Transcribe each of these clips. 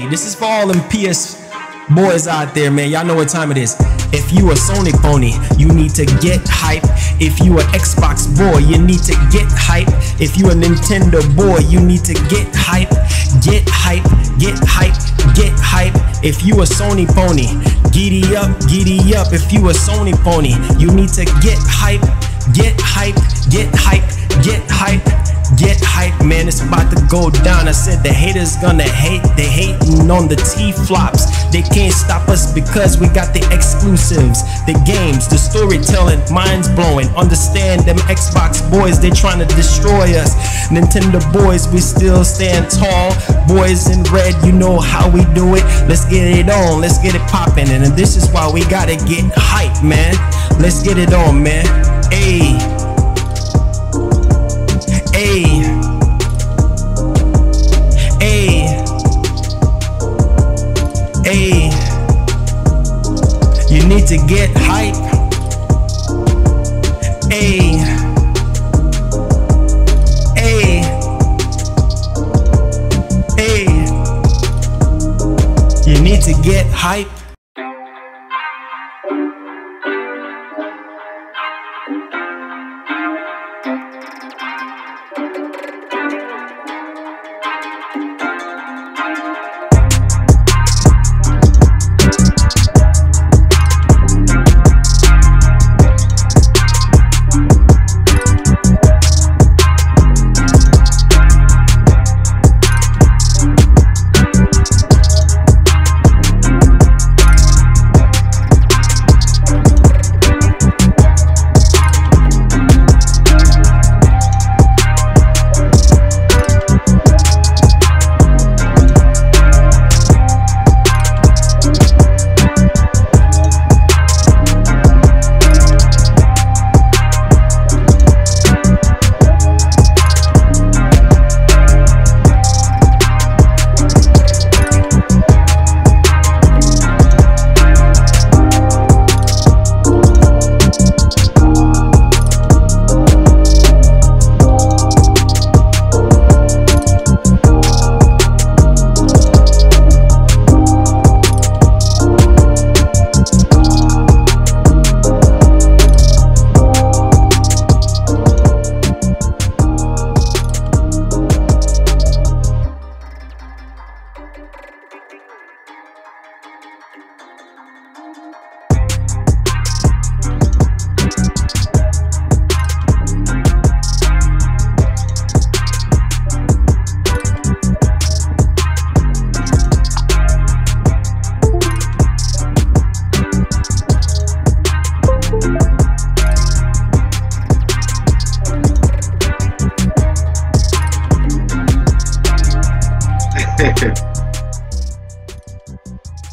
Hey, this is for all them PS boys out there, man. Y'all know what time it is. If you a Sony pony, you need to get hype. If you a Xbox boy, you need to get hype. If you a Nintendo boy, you need to get hype. Get hype, get hype, get hype. If you a Sony pony, giddy up, giddy up. If you a Sony pony, you need to get hype, get hype, get hype, get hype. Get hype, man, it's about to go down. I said the haters gonna hate. They hating on the T-flops. They can't stop us because we got the exclusives, the games, the storytelling, minds blowing. Understand them Xbox boys, they trying to destroy us. Nintendo boys, we still stand tall. Boys in red, you know how we do it. Let's get it on, let's get it popping. And this is why we gotta get hype, man. Let's get it on, man. Ayy. Ayy, ayy, ayy, you need to get hype. Ayy, ayy, ayy, you need to get hype.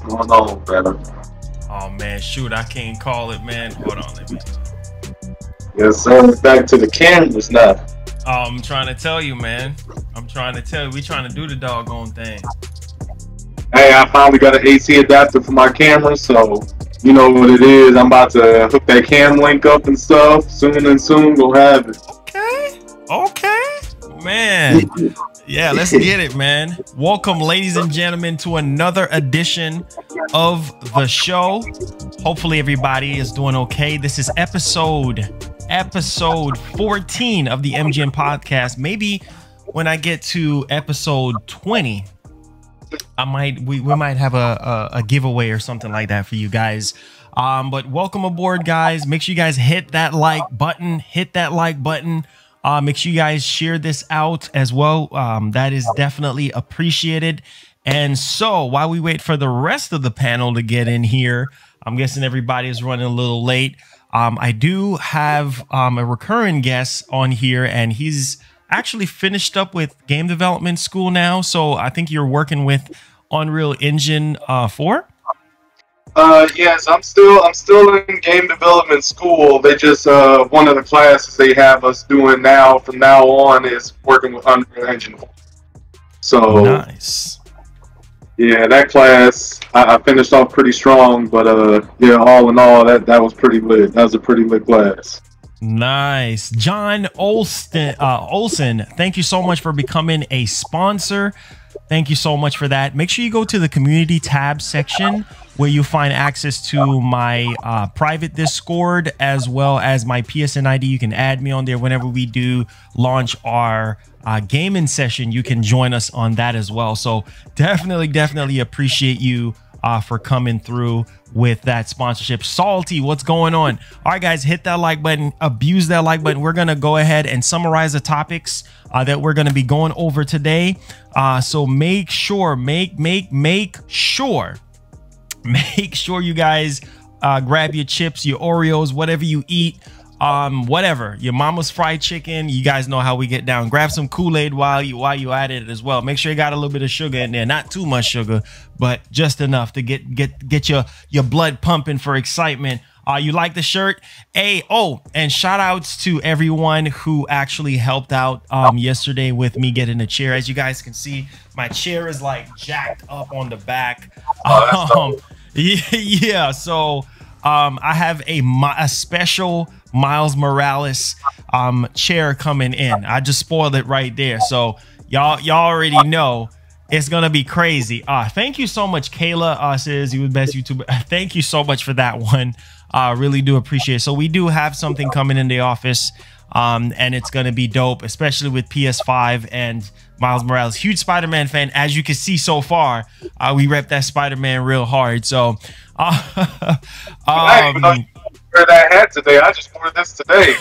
Going on, brother? Oh man, shoot, I can't call it, man. Hold on, let me. Yes, sir. Back to the cameras now. I'm trying to tell you, man. I'm trying to tell you, we trying to do the doggone thing. Hey, I finally got an AC adapter for my camera, so you know what it is. I'm about to hook that cam link up and stuff. Soon we'll have it. Okay, okay, man. Yeah, let's get it, man. Welcome, ladies and gentlemen, to another edition of the show. Hopefully everybody is doing okay. This is episode 14 of the MGM podcast. Maybe when I get to episode 20, we might have a giveaway or something like that for you guys. But welcome aboard, guys. Make sure you guys hit that like button. Make sure you guys share this out as well. That is definitely appreciated. And so while we wait for the rest of the panel to get in here, I'm guessing everybody is running a little late. I do have a recurring guest on here, and he's actually finished up with game development school now. So I think you're working with Unreal Engine 4. Yes, I'm still in game development school. They just one of the classes they have us doing now from now on is working with Unreal Engine. So nice. Yeah, that class I finished off pretty strong, but yeah, all in all, that was pretty lit. That was a pretty lit class. Nice. John Olsen, thank you so much for becoming a sponsor. Thank you so much for that. Make sure you go to the community tab section where you find access to my private Discord as well as my PSN ID. You can add me on there whenever we do launch our gaming session. You can join us on that as well. So definitely appreciate you for coming through with that sponsorship. Salty, what's going on? All right, guys, hit that like button, abuse that like button. We're gonna go ahead and summarize the topics that we're gonna be going over today. So make sure you guys grab your chips, your Oreos, whatever you eat, whatever, your mama's fried chicken. You guys know how we get down. Grab some Kool-Aid while you at it as well. Make sure you got a little bit of sugar in there, not too much sugar, but just enough to get your blood pumping for excitement. You like the shirt? Hey, oh, and shout outs to everyone who actually helped out yesterday with me getting a chair. As you guys can see, my chair is like jacked up on the back. Yeah, so I have a special Miles Morales chair coming in. I just spoiled it right there, so y'all already know it's gonna be crazy. Thank you so much, Kayla. Says you the best YouTuber. Thank you so much for that one. Really do appreciate it. So we do have something coming in the office, and it's gonna be dope, especially with PS5 and Miles Morales. Huge Spider-Man fan, as you can see so far. We rep that Spider-Man real hard. So I didn't even know you wear that hat today. I just wore this today.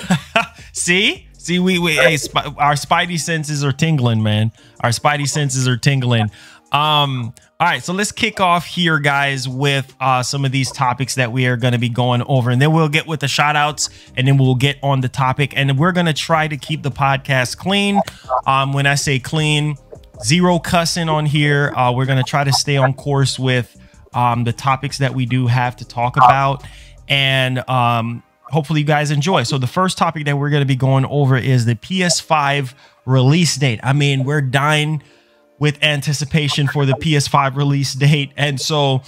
see we hey, our spidey senses are tingling, man. Our spidey senses are tingling. All right, so let's kick off here, guys, with some of these topics that we are going to be going over, and then we'll get with the shout outs, and then we'll get on the topic, and we're going to try to keep the podcast clean. When I say clean, zero cussing on here. We're going to try to stay on course with the topics that we do have to talk about, and hopefully you guys enjoy. So the first topic that we're going to be going over is the PS5 release date. I mean, we're dying with anticipation for the PS5 release date. And so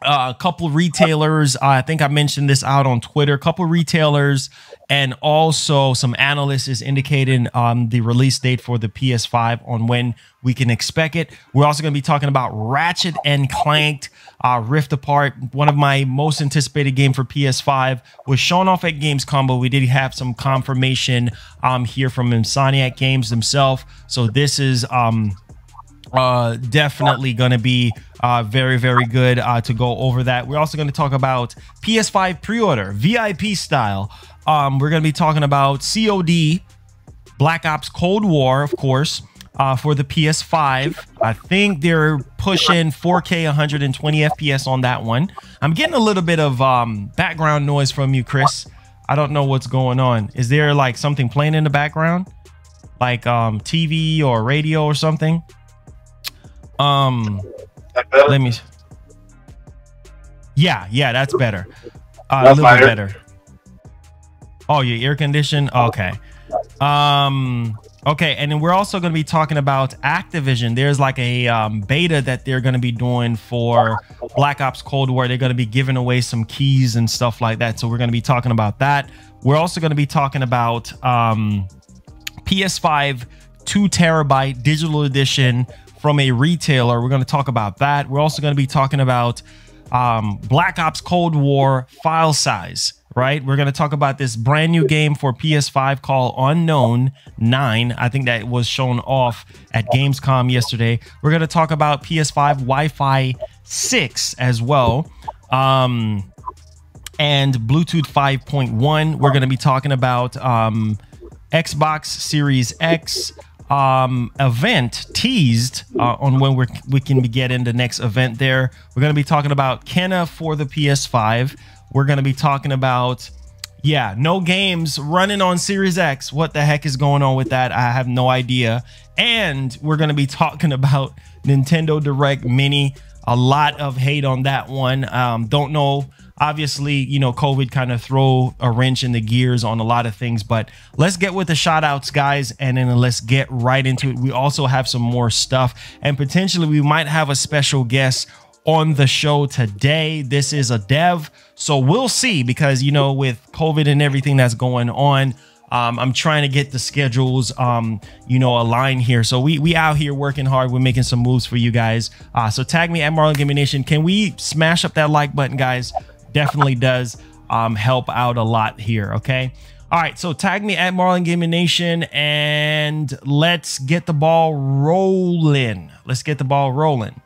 a couple retailers, I think I mentioned this out on Twitter, a couple retailers and also some analysts is indicating the release date for the PS5 on when we can expect it. We're also going to be talking about Ratchet and Clank Rift Apart. One of my most anticipated game for PS5 was shown off at Gamescom, but we did have some confirmation here from Insomniac Games themselves. So this is definitely going to be very good to go over that. We're also going to talk about PS5 Pre-Order VIP style. We're going to be talking about COD Black Ops Cold War, of course, for the PS5. I think they're pushing 4K 120 FPS on that one. I'm getting a little bit of background noise from you, Chris. I don't know what's going on. Is there like something playing in the background, like TV or radio or something? Let me. Yeah, that's better. A little bit better. Oh, your air condition. Okay. Okay, and then we're also going to be talking about Activision. There's like a beta that they're going to be doing for Black Ops Cold War. They're going to be giving away some keys and stuff like that. So we're going to be talking about that. We're also going to be talking about PS5 2 terabyte digital edition from a retailer. We're going to talk about that. We're also going to be talking about Black Ops Cold War file size, right? We're going to talk about this brand new game for PS5 called Unknown 9. I think that was shown off at Gamescom yesterday. We're going to talk about PS5 Wi-Fi 6 as well, and Bluetooth 5.1. We're going to be talking about Xbox Series X event Teased on when we can get in the next event there. We're going to be talking about Kenna for the PS5. We're going to be talking about, yeah, no games running on Series X. What the heck is going on with that? I have no idea. And we're going to be talking about Nintendo Direct Mini. A lot of hate on that one. Don't know. Obviously, you know, COVID kind of throw a wrench in the gears on a lot of things, but let's get with the shout outs, guys, and then let's get right into it. We also have some more stuff, and potentially we might have a special guest on the show today. This is a dev, so we'll see, because, you know, with COVID and everything that's going on, I'm trying to get the schedules, you know, aligned here. So we out here working hard. We're making some moves for you guys. So tag me at Marlongamingnation. Can we smash up that like button, guys? Definitely does help out a lot here. Okay. All right. So tag me at Marlongamingnation and let's get the ball rolling. Let's get the ball rolling.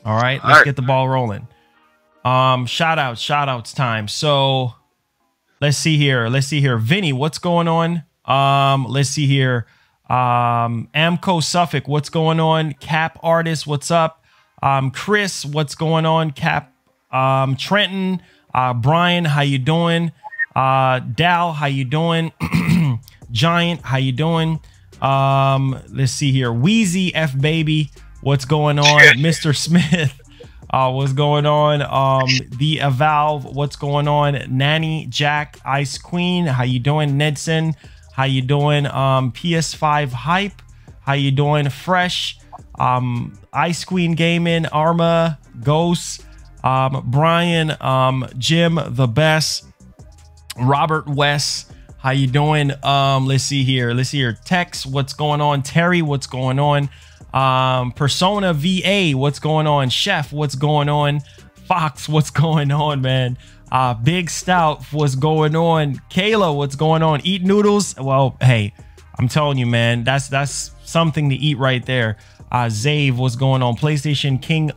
All right. Let's get the ball rolling. Shout outs time. So let's see here. Vinny, what's going on? Let's see here. Amco Suffolk, what's going on? Cap Artist, what's up? Chris, what's going on? Cap, Trenton, Brian, how you doing? Dal, how you doing? Giant, how you doing? Let's see here. Wheezy F Baby, what's going on? Mr. Smith, what's going on? The Evalve, what's going on? Nanny Jack, Ice Queen, how you doing? Nedson, how you doing? PS5 Hype, how you doing? Fresh, Ice Queen Gaming, Arma, Ghost, Brian, Jim the Best, Robert West, how you doing? Let's see here. Tex, what's going on? Terry, what's going on? Persona VA, what's going on? Chef, what's going on? Fox, what's going on, man? Big Stout, what's going on? Kayla, what's going on? Eat noodles. Well, hey, I'm telling you, man, that's something to eat right there. Zave, what's going on? PlayStation King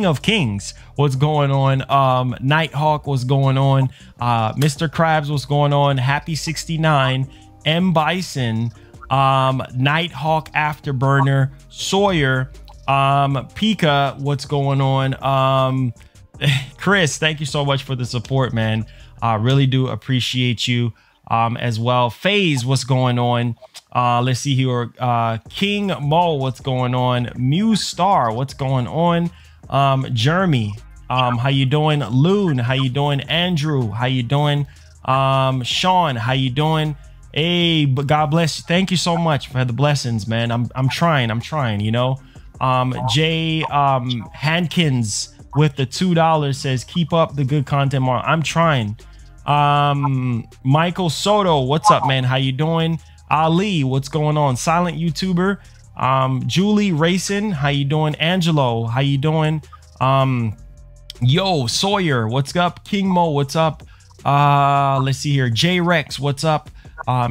of Kings, what's going on? Nighthawk, what's going on? Mr. Krabs, what's going on? Happy 69, M Bison, Nighthawk Afterburner, Sawyer, Pika, what's going on? Chris, thank you so much for the support, man. I really do appreciate you as well. FaZe, what's going on? Let's see here. King Mo, what's going on? Muse Star, what's going on? Jeremy, how you doing? Loon, how you doing? Andrew, how you doing? Sean, how you doing? Hey, but God bless you. Thank you so much for the blessings, man. I'm trying, you know. Jay Hankins with the $2 says, keep up the good content, Mark. I'm trying. Michael Soto, what's up, man? How you doing? Ali, what's going on? Silent YouTuber. Julie Racing, how you doing? Angelo, how you doing? Yo, Sawyer, what's up? King Mo, what's up? Let's see here. J Rex, what's up?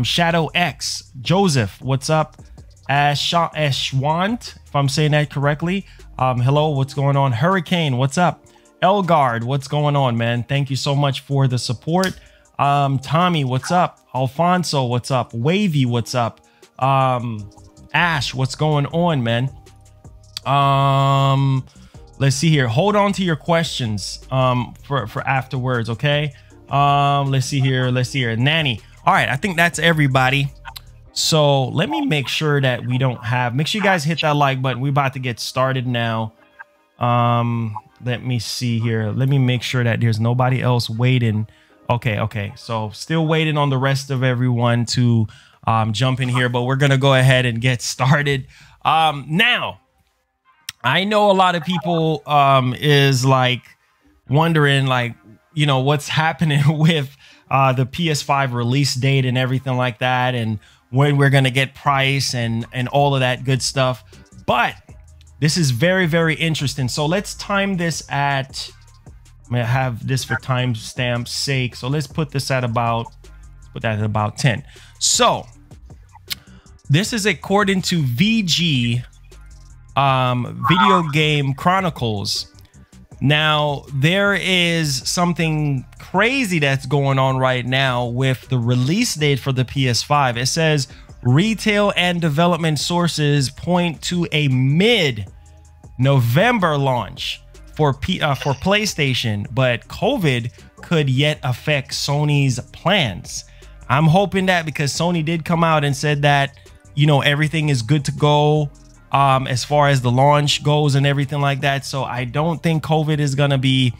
Shadow X, Joseph, what's up? Ashwant, if I'm saying that correctly. Hello, what's going on? Hurricane, what's up? Elgard, what's going on, man? Thank you so much for the support. Tommy, what's up? Alfonso, what's up? Wavy, what's up? Ash, what's going on, man? Let's see here. Hold on to your questions for afterwards, okay? Let's see here. Nanny. All right, I think that's everybody. So let me make sure that we don't have, make sure you guys hit that like button. We're about to get started now. Let me see here. Let me make sure that there's nobody else waiting. Okay. So still waiting on the rest of everyone to jump in here, but we're going to go ahead and get started. Now, I know a lot of people is like wondering, like, you know, what's happening with the PS5 release date and everything like that, and when we're going to get price and all of that good stuff. But this is very, very interesting. So let's time this at, I'm going to have this for timestamp's sake. So let's put this at about, let's put that at about 10. So this is according to VG Video Game Chronicles. Now, there is something crazy that's going on right now with the release date for the PS5. It says retail and development sources point to a mid-November launch for PlayStation, but COVID could yet affect Sony's plans. I'm hoping that, because Sony did come out and said that, you know, everything is good to go as far as the launch goes and everything like that. So I don't think COVID is going to be,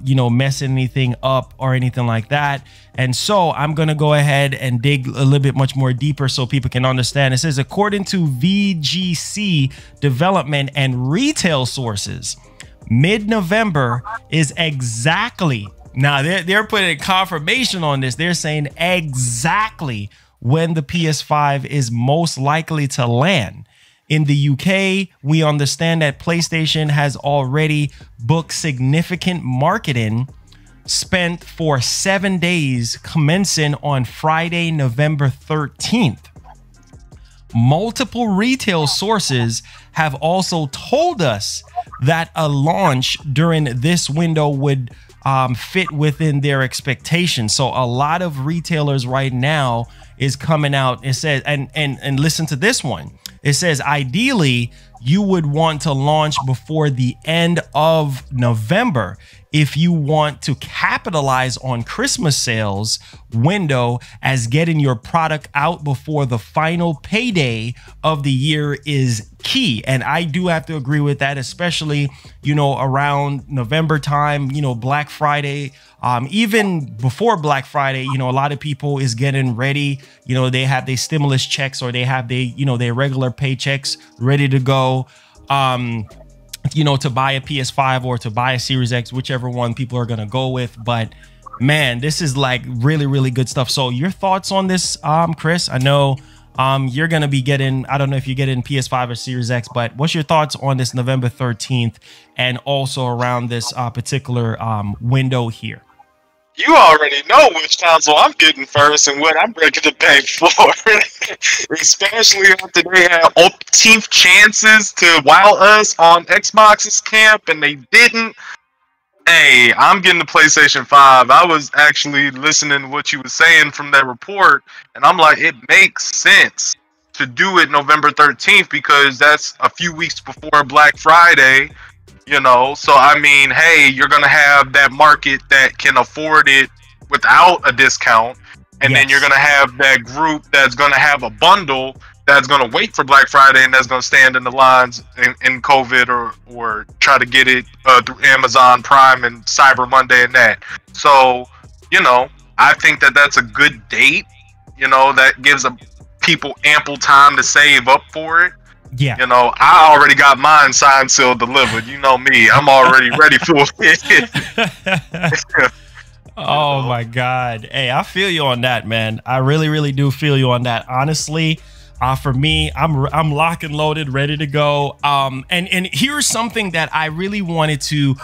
you know, messing anything up or anything like that. And so I'm going to go ahead and dig a little bit much more deeper so people can understand. It says, according to VGC development and retail sources, mid-November is exactly Now they're putting confirmation on this. They're saying exactly when the PS5 is most likely to land. In the UK, we understand that PlayStation has already booked significant marketing spent for 7 days, commencing on Friday, November 13th. Multiple retail sources have also told us that a launch during this window would fit within their expectations. So a lot of retailers right now is coming out. It says, and listen to this one. It says, ideally, you would want to launch before the end of November if you want to capitalize on Christmas sales window, as getting your product out before the final payday of the year is key. And I do have to agree with that, especially, you know, around November time, you know, Black Friday, even before Black Friday, you know, a lot of people is getting ready. You know, they have their stimulus checks, or they have their regular paychecks ready to go, you know, to buy a PS5 or to buy a Series X, whichever one people are going to go with. But man, this is like really, really good stuff. So your thoughts on this, Chris? I know you're going to be getting, I don't know if you're getting PS5 or Series X, but what's your thoughts on this November 13th and also around this particular window here? You already know which console I'm getting first and what I'm breaking the bank for. Especially after they had umpteenth chances to wow us on Xbox's camp and they didn't. Hey, I'm getting the PlayStation 5. I was actually listening to what you were saying from that report, and I'm like, it makes sense to do it November 13th because that's a few weeks before Black Friday. You know, so I mean, hey, you're gonna have that market that can afford it without a discount, and then you're gonna have that group that's gonna have a bundle that's gonna wait for Black Friday and that's gonna stand in the lines in COVID or try to get it through Amazon Prime and Cyber Monday and that. So, you know, I think that that's a good date. You know, that gives people ample time to save up for it. Yeah, you know, I already got mine signed, sealed, delivered. You know me, I'm already ready for it. Oh my God. Hey, I feel you on that, man. I really, really do feel you on that. Honestly, for me, I'm locked and loaded, ready to go. And here's something that I really wanted to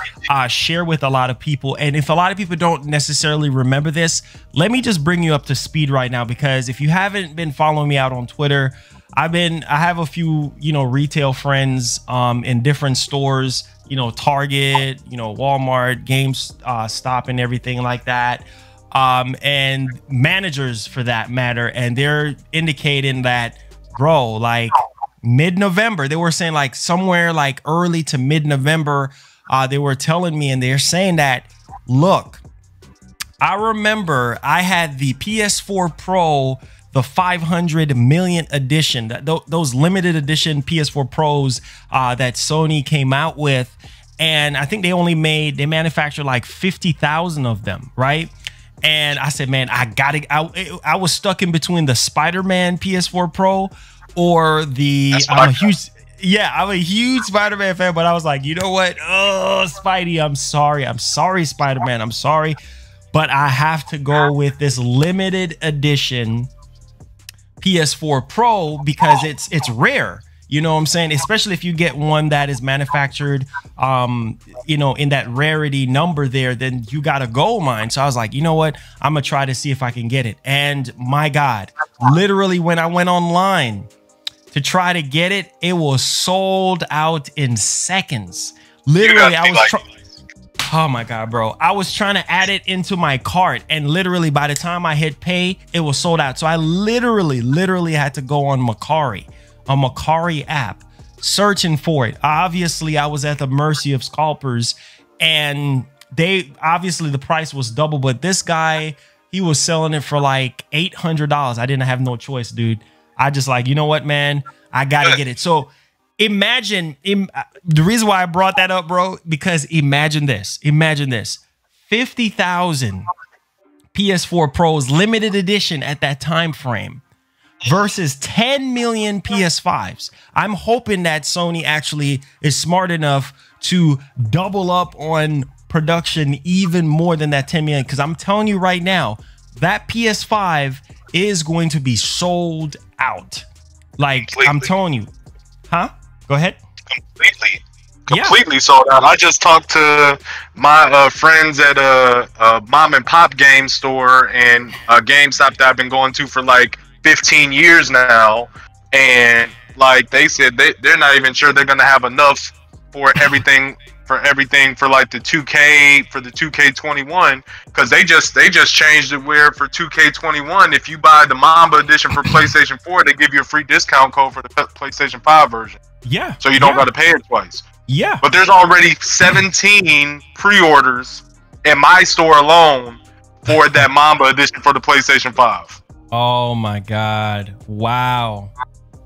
share with a lot of people. And if a lot of people don't necessarily remember this, let me just bring you up to speed right now, because if you haven't been following me out on Twitter, I have a few, you know, retail friends in different stores, you know, Target, you know, Walmart, GameStop and everything like that. And managers for that matter. And they're indicating that, bro, like mid-November, they were saying like somewhere like early to mid-November, they were telling me, and they're saying that, look, I remember I had the PS4 Pro, the 500 million edition, those limited edition PS4 Pros that Sony came out with. And I think they manufactured like 50,000 of them, right? And I said, man, I was stuck in between the Spider-Man PS4 Pro or the, I'm a huge Spider-Man fan, but I was like, you know what? Oh, Spidey, I'm sorry, Spider-Man, I'm sorry. But I have to go with this limited edition PS4 Pro because it's rare, you know what I'm saying? Especially if you get one that is manufactured, you know, in that rarity number there, then you got a gold mine. So I was like, you know what? I'm gonna try to see if I can get it. And my God, literally when I went online to try to get it, it was sold out in seconds. Literally, oh my God, bro. I was trying to add it into my cart, and literally by the time I hit pay, it was sold out. So I literally had to go on Macari app, searching for it. Obviously, I was at the mercy of scalpers, and obviously the price was double, but this guy, he was selling it for like $800. I didn't have no choice, dude. I just like, you know what, man, I gotta get it. So imagine, the reason why I brought that up, bro, because imagine this, 50,000 PS4 Pros limited edition at that time frame versus 10 million PS5s. I'm hoping that Sony actually is smart enough to double up on production even more than that 10 million. Because I'm telling you right now, that PS5 is going to be sold out. Like, completely. I'm telling you. Huh? Go ahead. Completely sold out. I just talked to my friends at a mom and pop game store and a GameStop that I've been going to for like 15 years now, and like they said they're not even sure they're gonna have enough for everything for like the 2K for the 2K21, because they just changed it where for 2K21 if you buy the Mamba edition for PlayStation 4 they give you a free discount code for the PlayStation 5 version. Yeah. So you don't got to pay it twice. Yeah. But there's already 17 pre-orders in my store alone for that Mamba edition for the PlayStation 5. Oh my God. Wow.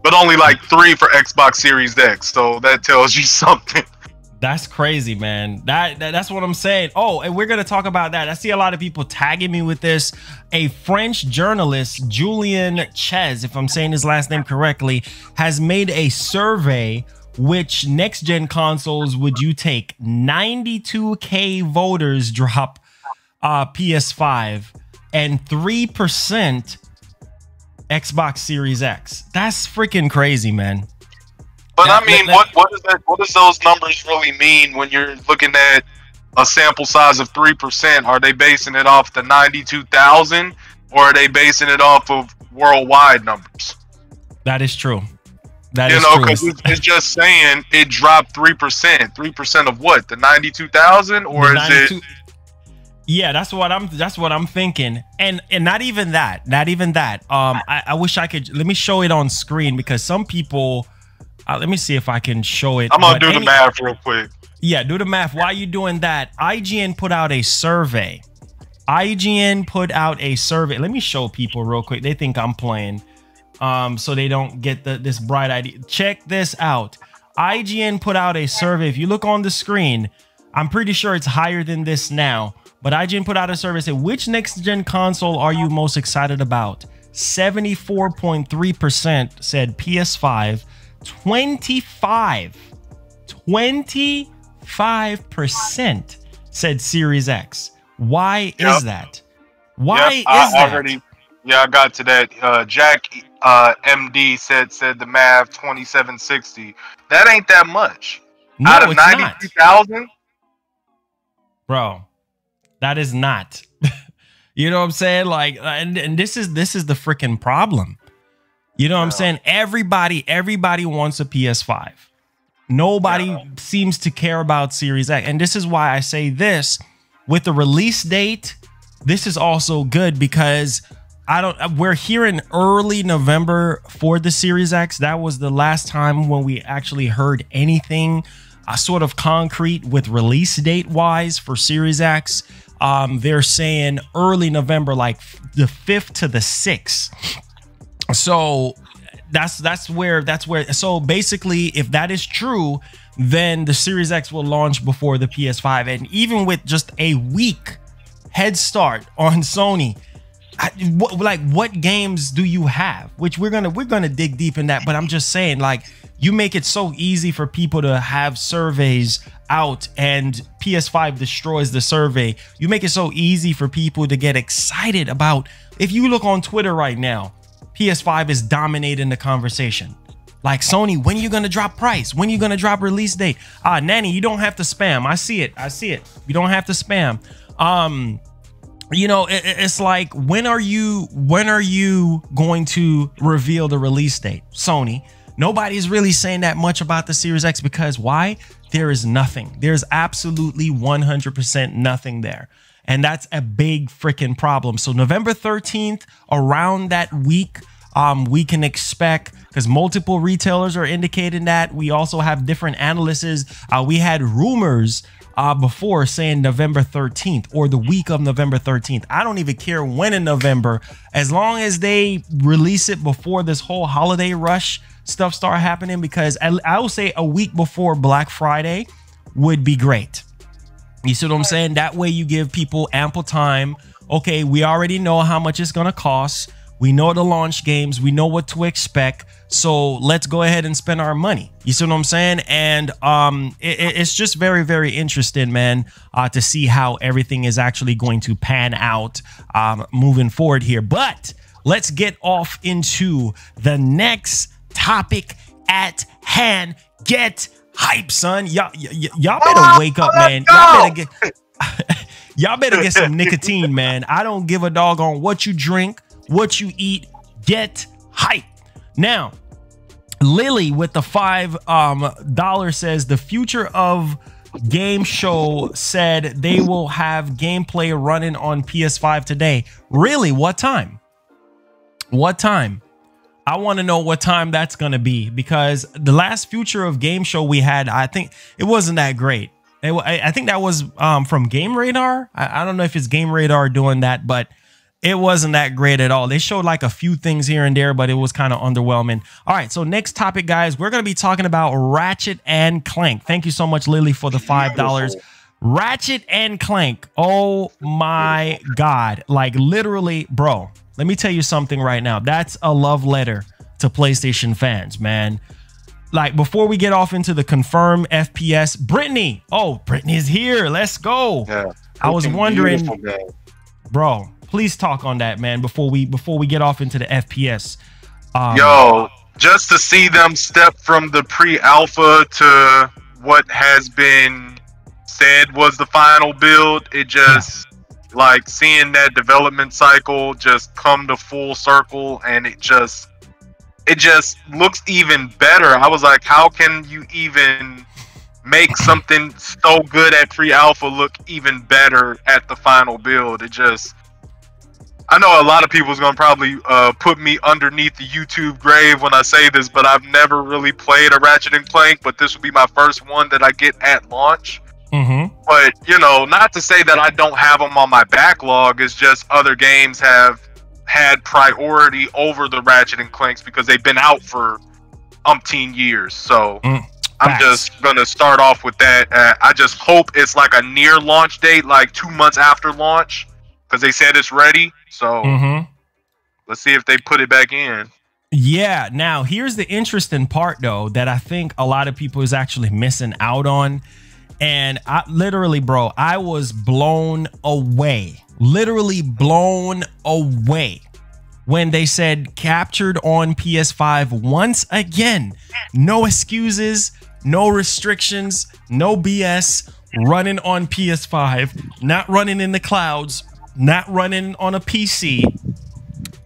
But only like 3 for Xbox Series X. So that tells you something. That's crazy, man. That's what I'm saying. Oh, and we're going to talk about that. I see a lot of people tagging me with this. A French journalist, Julien Ches, if I'm saying his last name correctly, has made a survey. Which next gen consoles would you take? 92K voters drop PS5 and 3% Xbox Series X. That's freaking crazy, man. But I mean, what does those numbers really mean when you're looking at a sample size of 3%? Are they basing it off the 92,000 or are they basing it off of worldwide numbers? That is true. That you is know, true. because it's just saying it dropped 3%. 3% of what? The 92,000, or is it? Yeah, that's what I'm thinking. And not even that. Not even that. I wish I could. Let me show it on screen because some people. Let me see if I can show it. I'm gonna do the math real quick. Yeah, do the math. While you're doing that, IGN put out a survey. IGN put out a survey. Let me show people real quick. They think I'm playing. So they don't get this bright idea. Check this out. IGN put out a survey. If you look on the screen, I'm pretty sure it's higher than this now. But IGN put out a survey. Said, which next gen console are you most excited about? 74.3% said PS5. 25% said Series X. Why is that? Why is that? Yeah, I got to that. Jack MD said the math 2760. That ain't that much. No, out of 92,000? Bro, that is not. You know what I'm saying? Like, and this is the freaking problem. You know what I'm saying? Everybody wants a PS5. Nobody seems to care about Series X. And this is why I say this with the release date. This is also good because we're hearing early November for the Series X. That was the last time when we actually heard anything sort of concrete with release date wise for Series X. They're saying early November, like the 5th to the 6th. So that's where. So basically, if that is true, then the Series X will launch before the PS5. And even with just a week head start on Sony, what games do you have? Which we're gonna dig deep in that. But I'm just saying, like, you make it so easy for people to have surveys out, and PS5 destroys the survey. You make it so easy for people to get excited about. If you look on Twitter right now, PS5 is dominating the conversation. Like, Sony, when are you gonna drop price? When are you gonna drop release date? Nanny, you don't have to spam. I see it. You don't have to spam. You know, it's like, when are you going to reveal the release date? Sony. Nobody's really saying that much about the Series X because why? There is nothing. There's absolutely 100% nothing there. And that's a big freaking problem. So November 13th, around that week, we can expect, because multiple retailers are indicating that. We also have different analysts. We had rumors before saying November 13th or the week of November 13th. I don't even care when in November, as long as they release it before this whole holiday rush stuff start happening, because I will say a week before Black Friday would be great. You see what I'm saying? That way you give people ample time. Okay, we already know how much it's going to cost. We know the launch games. We know what to expect. So let's go ahead and spend our money. You see what I'm saying? And it's just very, very interesting, man, to see how everything is actually going to pan out moving forward here. But let's get off into the next topic at hand. Get hype, son. Y'all better wake up, man. Y'all better get some nicotine, man. I don't give a dog on what you drink, what you eat. Get hype. Now, Lily with the $5 says the future of game show said they will have gameplay running on PS5 today. Really? What time? What time? I want to know what time that's going to be, because the last future of game show we had, I think it wasn't that great. I think that was from Game Radar. I don't know if it's Game Radar doing that, but it wasn't that great at all. They showed like a few things here and there, but it was kind of underwhelming. All right, so next topic, guys, we're going to be talking about Ratchet and Clank. Thank you so much, Lily, for the $5. Ratchet and Clank. Oh my God. Like literally, bro, let me tell you something right now. That's a love letter to PlayStation fans, man. Like, before we get off into the confirmed FPS, Brittany. Oh, Brittany's here. Let's go. Yeah, I was wondering, bro, please talk on that, man, before we get off into the FPS. Yo, just to see them step from the pre-alpha to what has been said was the final build, it just, like, seeing that development cycle just come to full circle, and it just looks even better. I was like, how can you even make something so good at pre-alpha look even better at the final build? It just, I know a lot of people's gonna probably put me underneath the YouTube grave when I say this, but I've never really played a Ratchet and Clank, but this will be my first one that I get at launch. But, you know, not to say that I don't have them on my backlog, it's just other games have had priority over the Ratchet and Clanks because they've been out for umpteen years. So I'm just gonna start off with that. I just hope it's like a near launch date, like 2 months after launch, because they said it's ready. So let's see if they put it back in. Yeah. Now, here's the interesting part, though, that I think a lot of people is actually missing out on. And I literally, bro, I was blown away, literally blown away when they said captured on PS5 once again. No excuses, no restrictions, no BS, running on PS5, not running in the clouds, not running on a PC.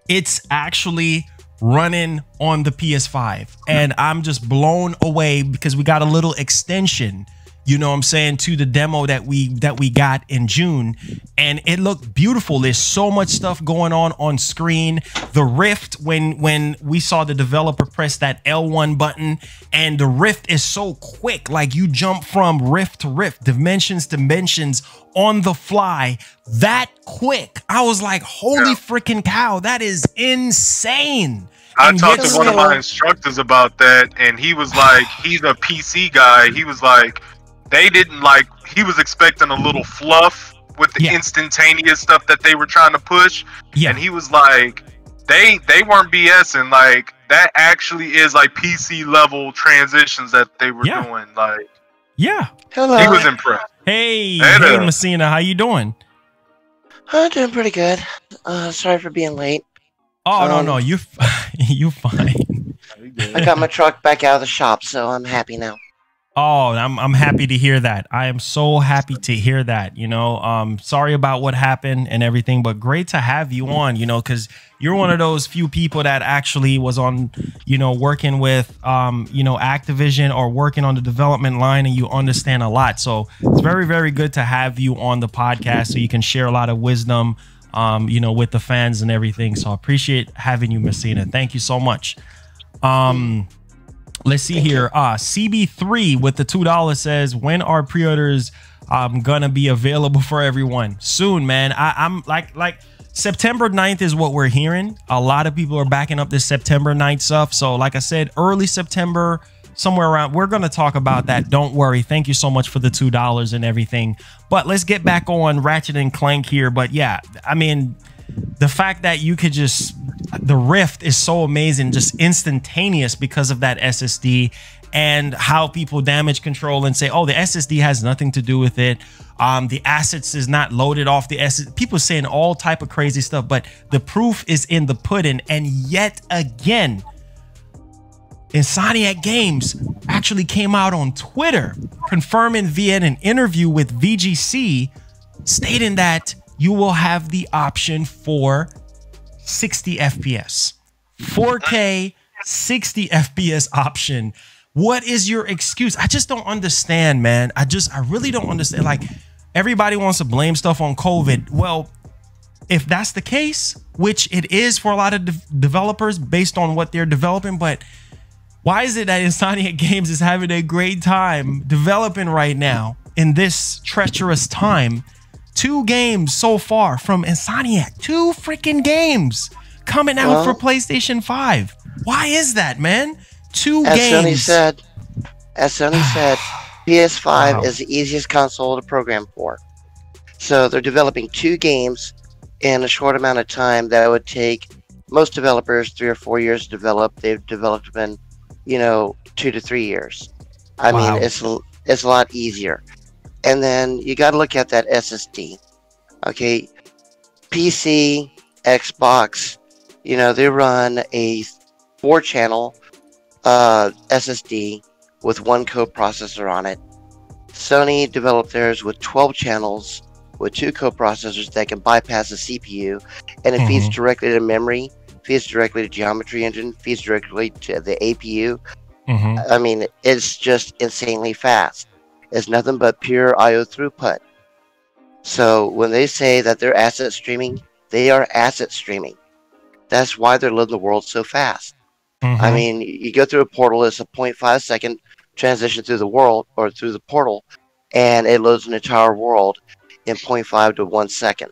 It's actually running on the PS5. And I'm just blown away because we got a little extension, you know what I'm saying, to the demo that we got in June, and it looked beautiful. There's so much stuff going on screen. The Rift, when we saw the developer press that L1 button, and the Rift is so quick, like you jump from rift to rift, dimensions to dimensions on the fly that quick. I was like, holy freaking cow, that is insane. I talked to one of my instructors about that, and he was like, he's a PC guy. He was like, they didn't like, he was expecting a little fluff with the instantaneous stuff that they were trying to push. And he was like, they weren't BSing. Like, that actually is like PC level transitions that they were doing. Like, hello. He was impressed. Hey, Messina, how you doing? I'm doing pretty good. Sorry for being late. Oh, no, you fine. I got my truck back out of the shop, so I'm happy now. Oh, I'm happy to hear that. I am so happy to hear that. You know, sorry about what happened and everything, but great to have you on, you know, because you're one of those few people that actually was on, you know, working with, you know, Activision or working on the development line, and you understand a lot. So it's very, very good to have you on the podcast so you can share a lot of wisdom, you know, with the fans and everything. So I appreciate having you, Messina. Thank you so much. Let's see here. CB3 with the $2 says, when are pre-orders gonna be available for everyone? Soon, man. I'm like September 9th is what we're hearing. A lot of people are backing up this September 9th stuff. So like I said, early September, somewhere around, we're gonna talk about that. Don't worry. Thank you so much for the $2 and everything. But let's get back on Ratchet and Clank here. But yeah, I mean, the fact that you could just the Rift is so amazing, just instantaneous because of that SSD, and how people damage control and say, oh, the SSD has nothing to do with it. The assets is not loaded off the SSD. People saying all type of crazy stuff, but the proof is in the pudding. And yet again, Insomniac Games actually came out on Twitter confirming via an interview with VGC, stating that you will have the option for 60 FPS, 4K 60 FPS option. What is your excuse? I just don't understand, man. I really don't understand. Like, everybody wants to blame stuff on COVID. Well, if that's the case, which it is for a lot of developers based on what they're developing, but why is it that Insomniac Games is having a great time developing right now in this treacherous time? 2 games so far from Insomniac, 2 freaking games coming out for PlayStation 5. Why is that, man? 2 games. As Sony said, PS5 is the easiest console to program for. So they're developing 2 games in a short amount of time that would take most developers 3 or 4 years to develop. They've developed them in, 2 to 3 years. I mean, it's a lot easier. And then you got to look at that SSD. Okay, PC, Xbox, they run a 4-channel SSD with 1 coprocessor on it. Sony developed theirs with 12 channels with 2 coprocessors that can bypass the CPU, and it feeds directly to memory, feeds directly to geometry engine, feeds directly to the APU. I mean, it's just insanely fast. It's nothing but pure IO throughput. So when they say that they're asset streaming, they are asset streaming. That's why they're loading the world so fast. I mean, you go through a portal, it's a 0.5 second transition through the world or through the portal, and it loads an entire world in 0.5 to 1 second.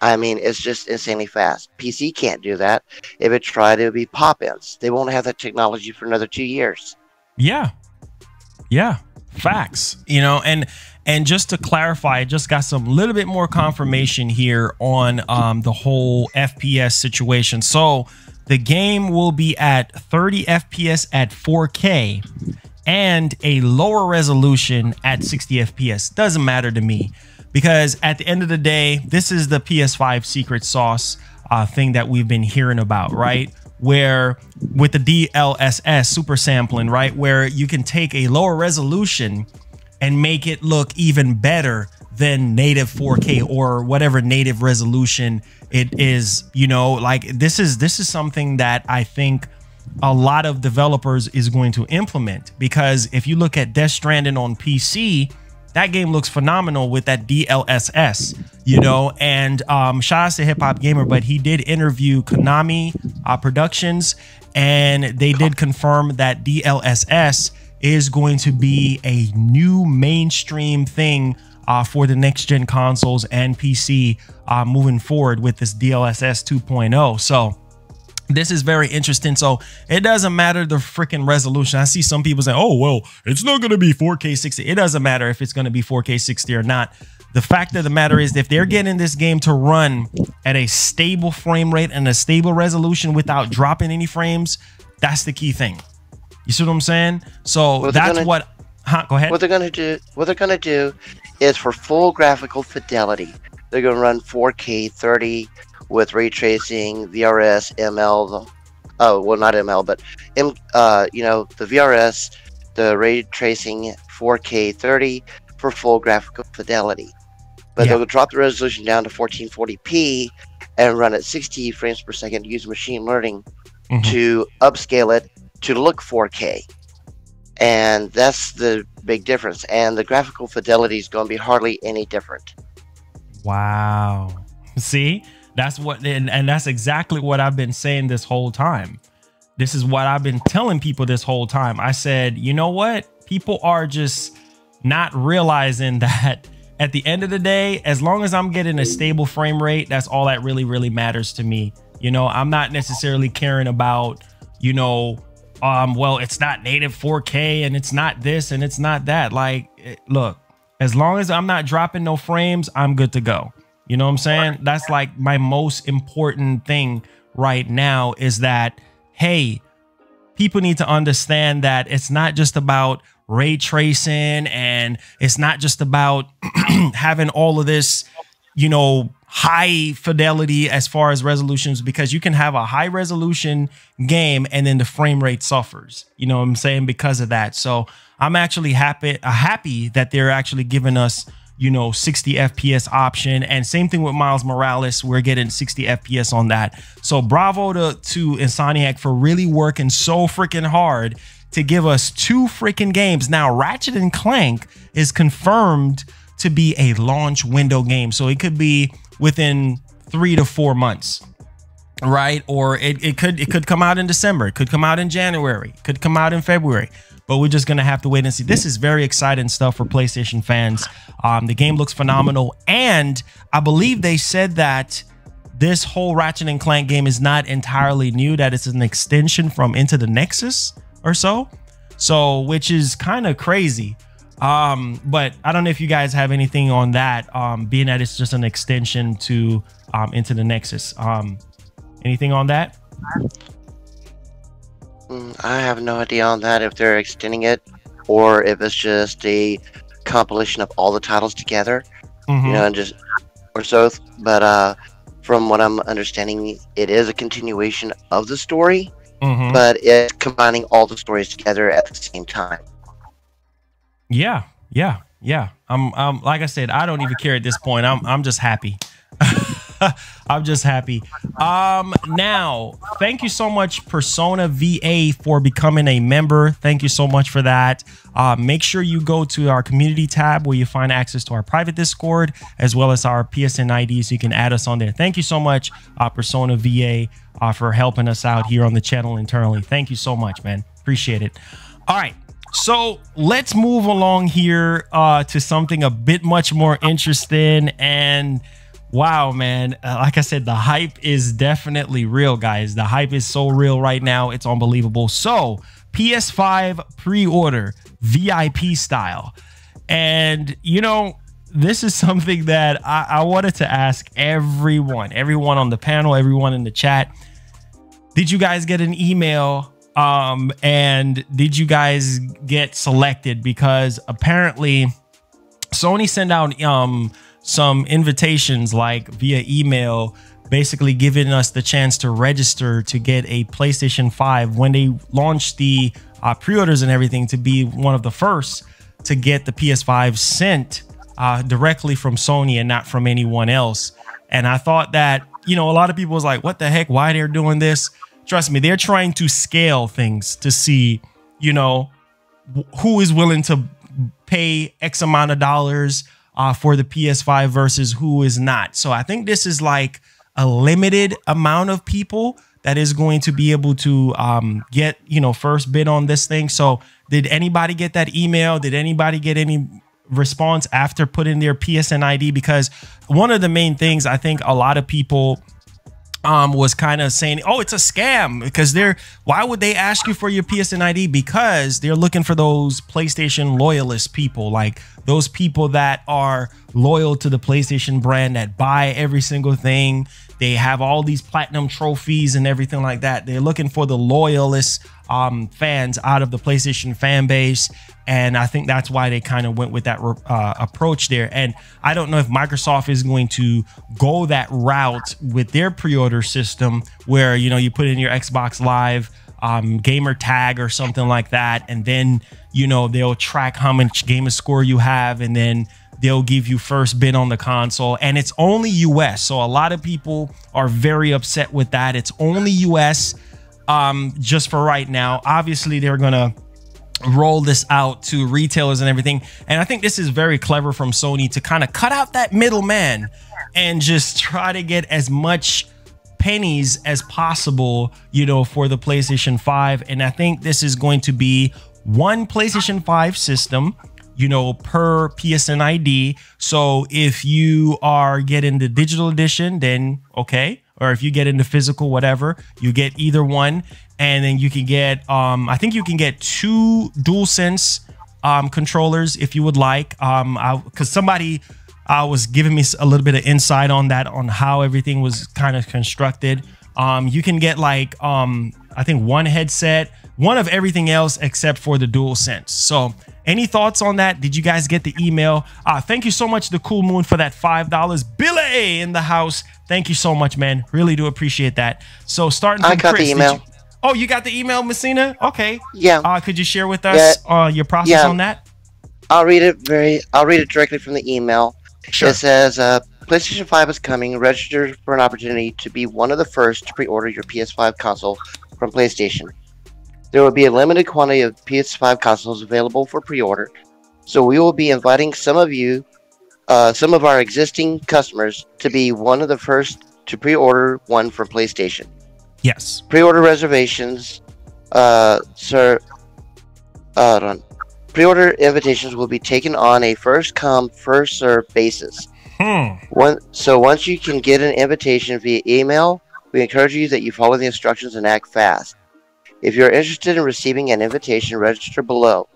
I mean, it's just insanely fast. PC can't do that. If it tried, it would be pop-ins. They won't have that technology for another 2 years. Yeah. Facts. And just to clarify, I just got some little bit more confirmation here on the whole FPS situation. So the game will be at 30 FPS at 4K and a lower resolution at 60 FPS. Doesn't matter to me, because at the end of the day, this is the PS5 secret sauce thing that we've been hearing about, right? Where with the DLSS super sampling, right, where you can take a lower resolution and make it look even better than native 4K or whatever native resolution it is. Like, this is something that I think a lot of developers is going to implement, because if you look at Death Stranding on PC, that game looks phenomenal with that DLSS, and shout out to Hip Hop Gamer, but he did interview Konami Productions, and they did confirm that DLSS is going to be a new mainstream thing for the next gen consoles and PC moving forward with this DLSS 2.0. So this is very interesting. So it doesn't matter the freaking resolution. I see some people say, oh, well, it's not going to be 4K 60. It doesn't matter if it's going to be 4K 60 or not. The fact of the matter is, if they're getting this game to run at a stable frame rate and a stable resolution without dropping any frames, that's the key thing. You see what I'm saying? So that's what. Go ahead. What they're gonna do is, for full graphical fidelity, they're gonna run 4K 30 with ray tracing, VRS, ML. Not ML, but the VRS, the ray tracing, 4K 30 for full graphical fidelity. But they'll drop the resolution down to 1440p and run at 60 frames per second, use machine learning to upscale it to look 4K. And that's the big difference. And the graphical fidelity is going to be hardly any different. Wow. See, that's what, and that's exactly what I've been saying this whole time. This is what I've been telling people this whole time. I said, you know what? People are just not realizing that at the end of the day, as long as I'm getting a stable frame rate, that's all that really matters to me. I'm not necessarily caring about, well, it's not native 4K and it's not this and it's not that. Like, look, as long as I'm not dropping no frames, I'm good to go. You know what I'm saying? That's like my most important thing right now is that, hey, people need to understand that it's not just about ray tracing, and it's not just about having all of this, you know, high fidelity as far as resolutions, because you can have a high resolution game and then the frame rate suffers, you know what I'm saying, because of that. So I'm actually happy that they're actually giving us, you know, 60 FPS option, and same thing with Miles Morales, we're getting 60 FPS on that. So bravo to Insomniac for really working so freaking hard to give us 2 freaking games. Now Ratchet and Clank is confirmed to be a launch window game, so it could be within 3 to 4 months, right? Or it could come out in December, it could come out in January, it could come out in February, but we're just gonna have to wait and see. This is very exciting stuff for PlayStation fans. The game looks phenomenal, and I believe they said that this whole Ratchet and Clank game is not entirely new, that it's an extension from Into the Nexus or so, which is kind of crazy. But I don't know if you guys have anything on that, being that it's just an extension to Into the Nexus. Anything on that? I have no idea on that, if they're extending it or if it's just a compilation of all the titles together, you know, and just or so. But from what I'm understanding, it is a continuation of the story, but it's combining all the stories together at the same time. Yeah. I'm like I said, I don't even care at this point. I'm just happy. I'm just happy. Now, thank you so much, Persona VA, for becoming a member. Thank you so much for that. Make sure you go to our community tab where you find access to our private Discord as well as our PSN ID, so you can add us on there. Thank you so much, Persona VA, for helping us out here on the channel internally. Thank you so much, man. Appreciate it. All right. So let's move along here to something a bit much more interesting. And wow, man, like I said, the hype is definitely real, guys. The hype is so real right now. It's unbelievable. So PS5 pre-order VIP style. And, you know, this is something that I wanted to ask everyone on the panel, everyone in the chat. Did you guys get an email? And did you guys get selected? Because apparently Sony sent out some invitations, like via email, basically giving us the chance to register to get a PlayStation 5 when they launched the pre-orders and everything, to be one of the first to get the PS5 sent directly from Sony and not from anyone else. And I thought that, you know, a lot of people was like, what the heck, why they're doing this? Trust me, they're trying to scale things to see, you know, who is willing to pay X amount of dollars for the PS5 versus who is not. So I think this is like a limited amount of people that is going to be able to get, you know, first bid on this thing. So did anybody get that email? Did anybody get any response after putting their PSN ID? Because one of the main things I think a lot of people was kind of saying, oh, it's a scam, because why would they ask you for your PSN ID? Because they're looking for those PlayStation loyalist people, like those people that are loyal to the PlayStation brand, that buy every single thing. They have all these platinum trophies and everything like that. They're looking for the loyalist fans out of the PlayStation fan base. And I think that's why they kind of went with that approach there. And I don't know if Microsoft is going to go that route with their pre-order system, where, you know, you put in your Xbox Live gamer tag or something like that, and then, you know, they'll track how much gamer score you have, and then they'll give you first bid on the console. And it's only US, so a lot of people are very upset with that. It's only US just for right now. Obviously they're gonna roll this out to retailers and everything, and I think this is very clever from Sony to kind of cut out that middleman and just try to get as much pennies as possible, you know, for the PlayStation 5. And I think this is going to be one PlayStation 5 system, you know, per PSN ID. So if you are getting the digital edition, then okay, or if you get into physical, whatever, you get either one. And then you can get, I think you can get 2 DualSense controllers if you would like. Because somebody was giving me a little bit of insight on that, on how everything was kind of constructed. You can get like I think one headset, one of everything else except for the DualSense. So any thoughts on that? Did you guys get the email? Thank you so much, the Cool Moon, for that $5. Billy in the house. Thank you so much, man. Really do appreciate that. So starting from I got Chris, the email. Oh, you got the email, Messina? Okay. Yeah. Could you share with us your process on that? I'll read it directly from the email. Sure. It says, PlayStation 5 is coming. Register for an opportunity to be one of the first to pre-order your PS5 console from PlayStation. There will be a limited quantity of PS5 consoles available for pre-order, so we will be inviting some of our existing customers to be one of the first to pre-order one from PlayStation. Yes. Pre-order reservations, pre-order invitations will be taken on a first-come, first-served basis. So once you can get an invitation via email, we encourage you that you follow the instructions and act fast. If you're interested in receiving an invitation, register below.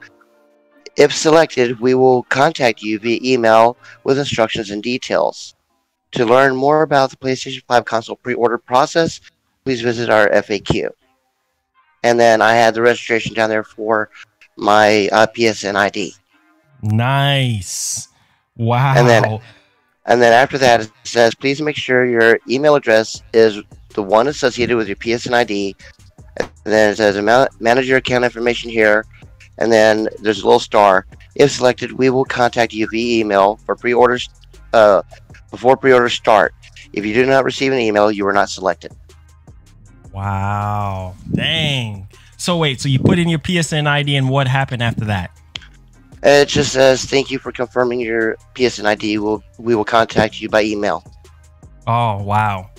If selected, we will contact you via email with instructions and details. To learn more about the PlayStation 5 console pre-order process, please visit our FAQ. And then I had the registration down there for my PSN ID. Nice. Wow. And then after that, it says, please make sure your email address is the one associated with your PSN ID. And then it says, manage your account information here. And then there's a little star. If selected, we will contact you via email for pre-orders before pre-orders start. If you do not receive an email, you are not selected. Wow. Dang. So wait, so you put in your PSN ID and what happened after that? It just says, thank you for confirming your PSN ID. We will contact you by email. Oh, wow.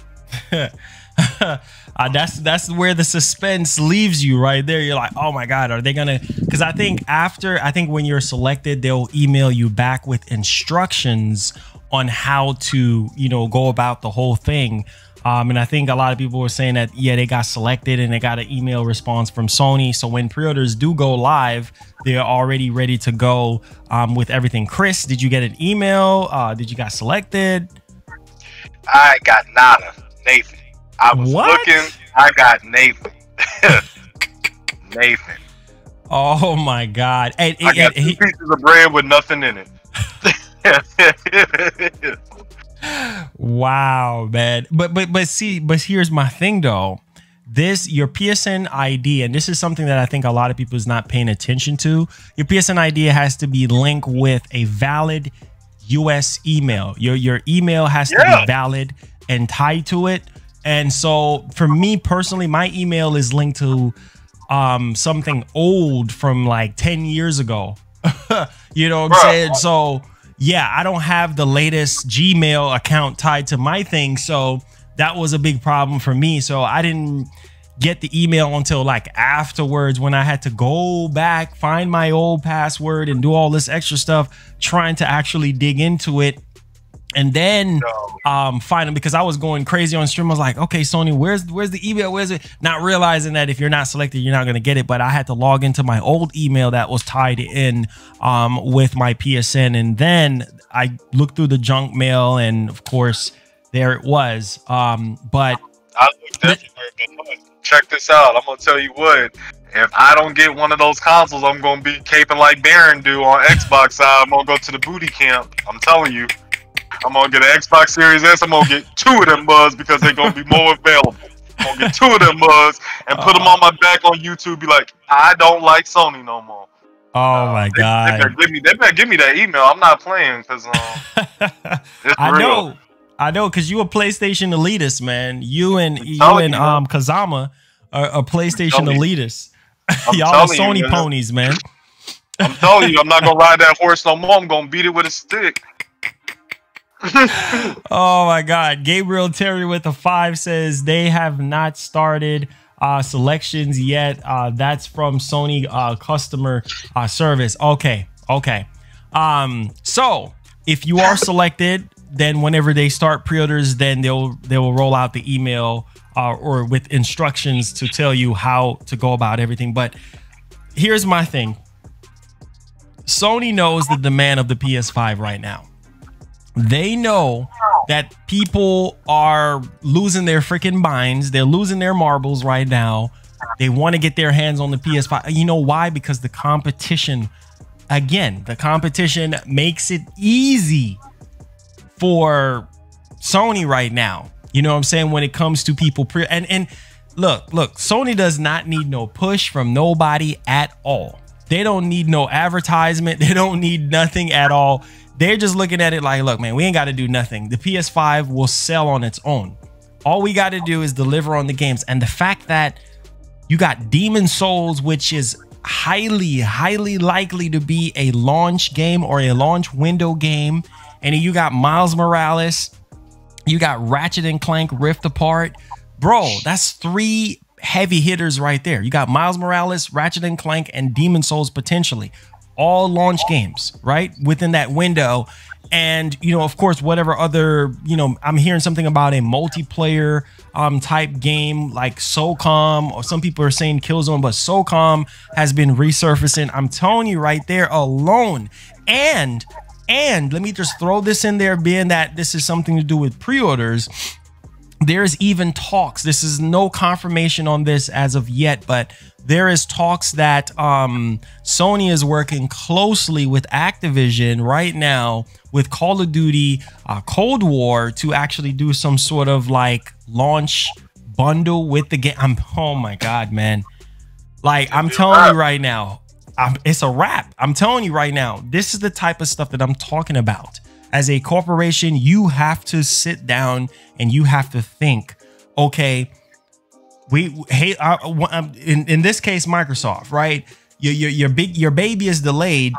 That's where the suspense leaves you right there. You're like, oh my God, are they gonna? Because I think when you're selected, they'll email you back with instructions on how to, go about the whole thing. And I think a lot of people were saying that, yeah, they got selected and they got an email response from Sony. So when pre-orders do go live, they're already ready to go with everything. Chris, did you get an email? Did you got selected? I got nada, Nathan. I was looking. I got Nathan. Nathan. Oh my God! I got 2 pieces of bread with nothing in it. Wow, man. But here's my thing though. Your PSN ID, and this is something that I think a lot of people is not paying attention to. Your PSN ID has to be linked with a valid US email. Your email has to be valid and tied to it. And so for me personally, my email is linked to something old from like 10 years ago. You know what I'm saying? So yeah, I don't have the latest Gmail account tied to my thing. So that was a big problem for me. So I didn't get the email until like afterwards, when I had to go back, find my old password and do all this extra stuff, trying to actually dig into it. And then find them, because I was going crazy on stream. I was like, okay, Sony, where's the email? Where's it? Not realizing that if you're not selected, you're not going to get it. But I had to log into my old email that was tied in with my PSN. And then I looked through the junk mail, and of course, there it was. But I looked everywhere, but check this out. I'm going to tell you what. If I don't get one of those consoles, I'm going to be caping like Baron do on Xbox side. I'm going to go to the booty camp. I'm telling you. I'm going to get an Xbox Series S. I'm going to get 2 of them mugs because they're going to be more available. I'm going to get 2 of them mugs and put them on my back on YouTube. Be like, I don't like Sony no more. Oh my God. They better give me that email. I'm not playing because I know, because you a PlayStation elitist, man. You and Kazama are PlayStation elitists. Y'all are Sony ponies, man. I'm telling you, I'm not going to ride that horse no more. I'm going to beat it with a stick. Oh my God. Gabriel Terry with a 5 says they have not started selections yet. That's from Sony customer service. Okay. So if you are selected, then whenever they start pre-orders, then they will roll out the email or with instructions to tell you how to go about everything. But here's my thing. Sony knows the demand of the PS5 right now. They know that people are losing their freaking minds. They're losing their marbles right now. They want to get their hands on the PS5. You know why? Because the competition, again, the competition makes it easy for Sony right now. You know what I'm saying? When it comes to people and look, Sony does not need no push from nobody at all. They don't need no advertisement. They don't need nothing at all. They're just looking at it like, look, man, we ain't got to do nothing. The PS5 will sell on its own. All we got to do is deliver on the games. And the fact that you got Demon Souls, which is highly likely to be a launch game or a launch window game. And then you got Miles Morales. You got Ratchet and Clank Rift Apart. Bro, that's 3 heavy hitters right there. You got Miles Morales, Ratchet and Clank, and Demon Souls potentially. All launch games, right? Within that window. And, you know, of course, whatever other, you know, I'm hearing something about a multiplayer type game like SOCOM, or some people are saying Killzone, but SOCOM has been resurfacing. I'm telling you right there alone. And let me just throw this in there, being that this is something to do with pre-orders. There's even talks. This is no confirmation on this as of yet, but there is talks that Sony is working closely with Activision right now with Call of Duty Cold War to actually do some sort of like launch bundle with the game. Oh my God, man. Like, I'm telling you right now, it's a wrap. I'm telling you right now, this is the type of stuff that I'm talking about. As a corporation, you have to sit down and you have to think, okay, in this case, Microsoft, right? Your baby is delayed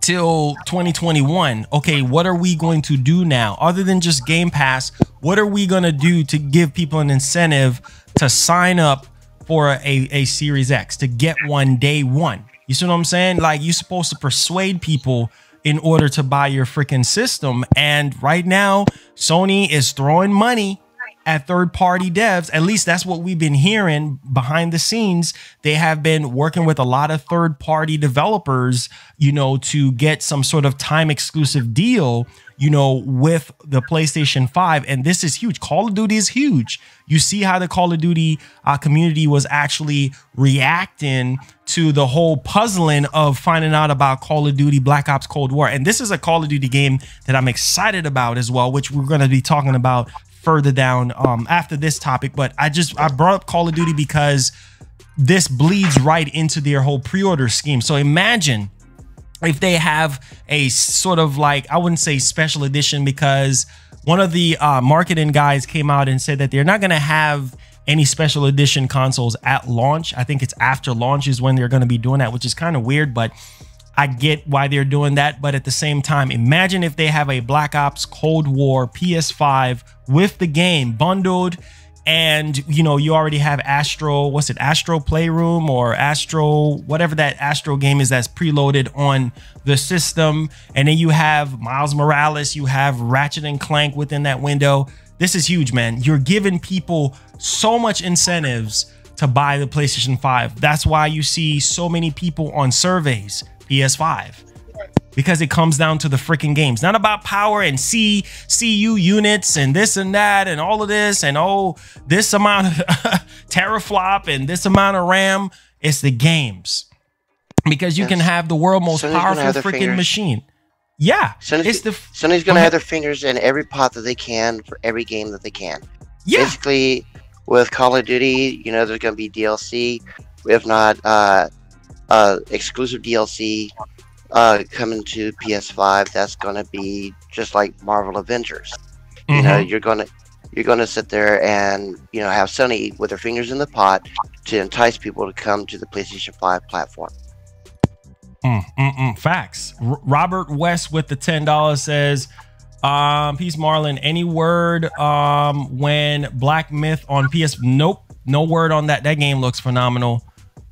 till 2021. Okay, what are we going to do now? Other than just Game Pass, what are we going to do to give people an incentive to sign up for a Series X, to get one day one? You see what I'm saying? Like, you're supposed to persuade people in order to buy your freaking system. And right now, Sony is throwing money at third-party devs. At least that's what we've been hearing behind the scenes. They have been working with a lot of third-party developers, you know, to get some sort of time exclusive deal, you know, with the PlayStation 5. And this is huge. Call of Duty is huge. You see how the Call of Duty community was actually reacting to the whole puzzling of finding out about Call of Duty Black Ops Cold War. And this is a Call of Duty game that I'm excited about as well, which we're going to be talking about further down after this topic. But I brought up Call of Duty because this bleeds right into their whole pre-order scheme. So imagine if they have a sort of like, I wouldn't say special edition, because one of the marketing guys came out and said that they're not going to have any special edition consoles at launch. I think it's after launch is when they're going to be doing that, which is kind of weird, but I get why they're doing that. But at the same time, imagine if they have a Black Ops Cold War PS5 with the game bundled, and you know, you already have Astro, what's it, Astro Playroom or Astro, whatever that Astro game is that's preloaded on the system, and then you have Miles Morales, you have Ratchet and Clank within that window. This is huge, man. You're giving people so much incentives to buy the PlayStation 5. That's why you see so many people on surveys, PS5, because it comes down to the freaking games. Not about power and CU units and this and that and all of this and, oh, this amount of teraflop and this amount of RAM. It's the games, because you can have the world's most powerful freaking machine. Yeah, Sony's gonna have their fingers in every pot that they can for every game that they can. Yeah, basically with Call of Duty, you know, there's gonna be DLC, if not exclusive DLC coming to PS5. That's gonna be just like Marvel Avengers. You know, you're gonna sit there and, you know, have Sony with their fingers in the pot to entice people to come to the PlayStation 5 platform. Facts. Robert West with the $10 says, peace Marlon, any word when Black Myth on PS? Nope, no word on that. That game looks phenomenal.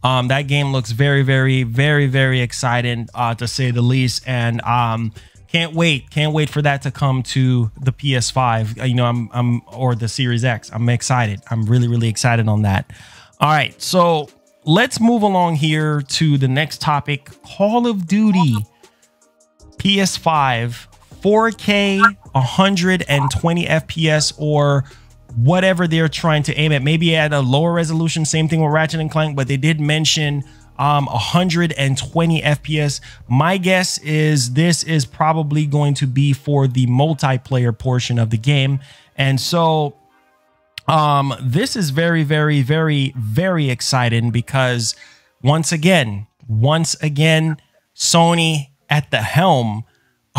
That game looks very exciting, to say the least, and can't wait for that to come to the PS5. You know, I'm or the Series X. I'm excited. I'm really excited on that. All right, so let's move along here to the next topic. Call of Duty PS5 4K 120 FPS or whatever they're trying to aim at, maybe at a lower resolution. Same thing with Ratchet and Clank, but they did mention 120 FPS. My guess is this is probably going to be for the multiplayer portion of the game. And so this is very, very, very, very exciting because once again, Sony at the helm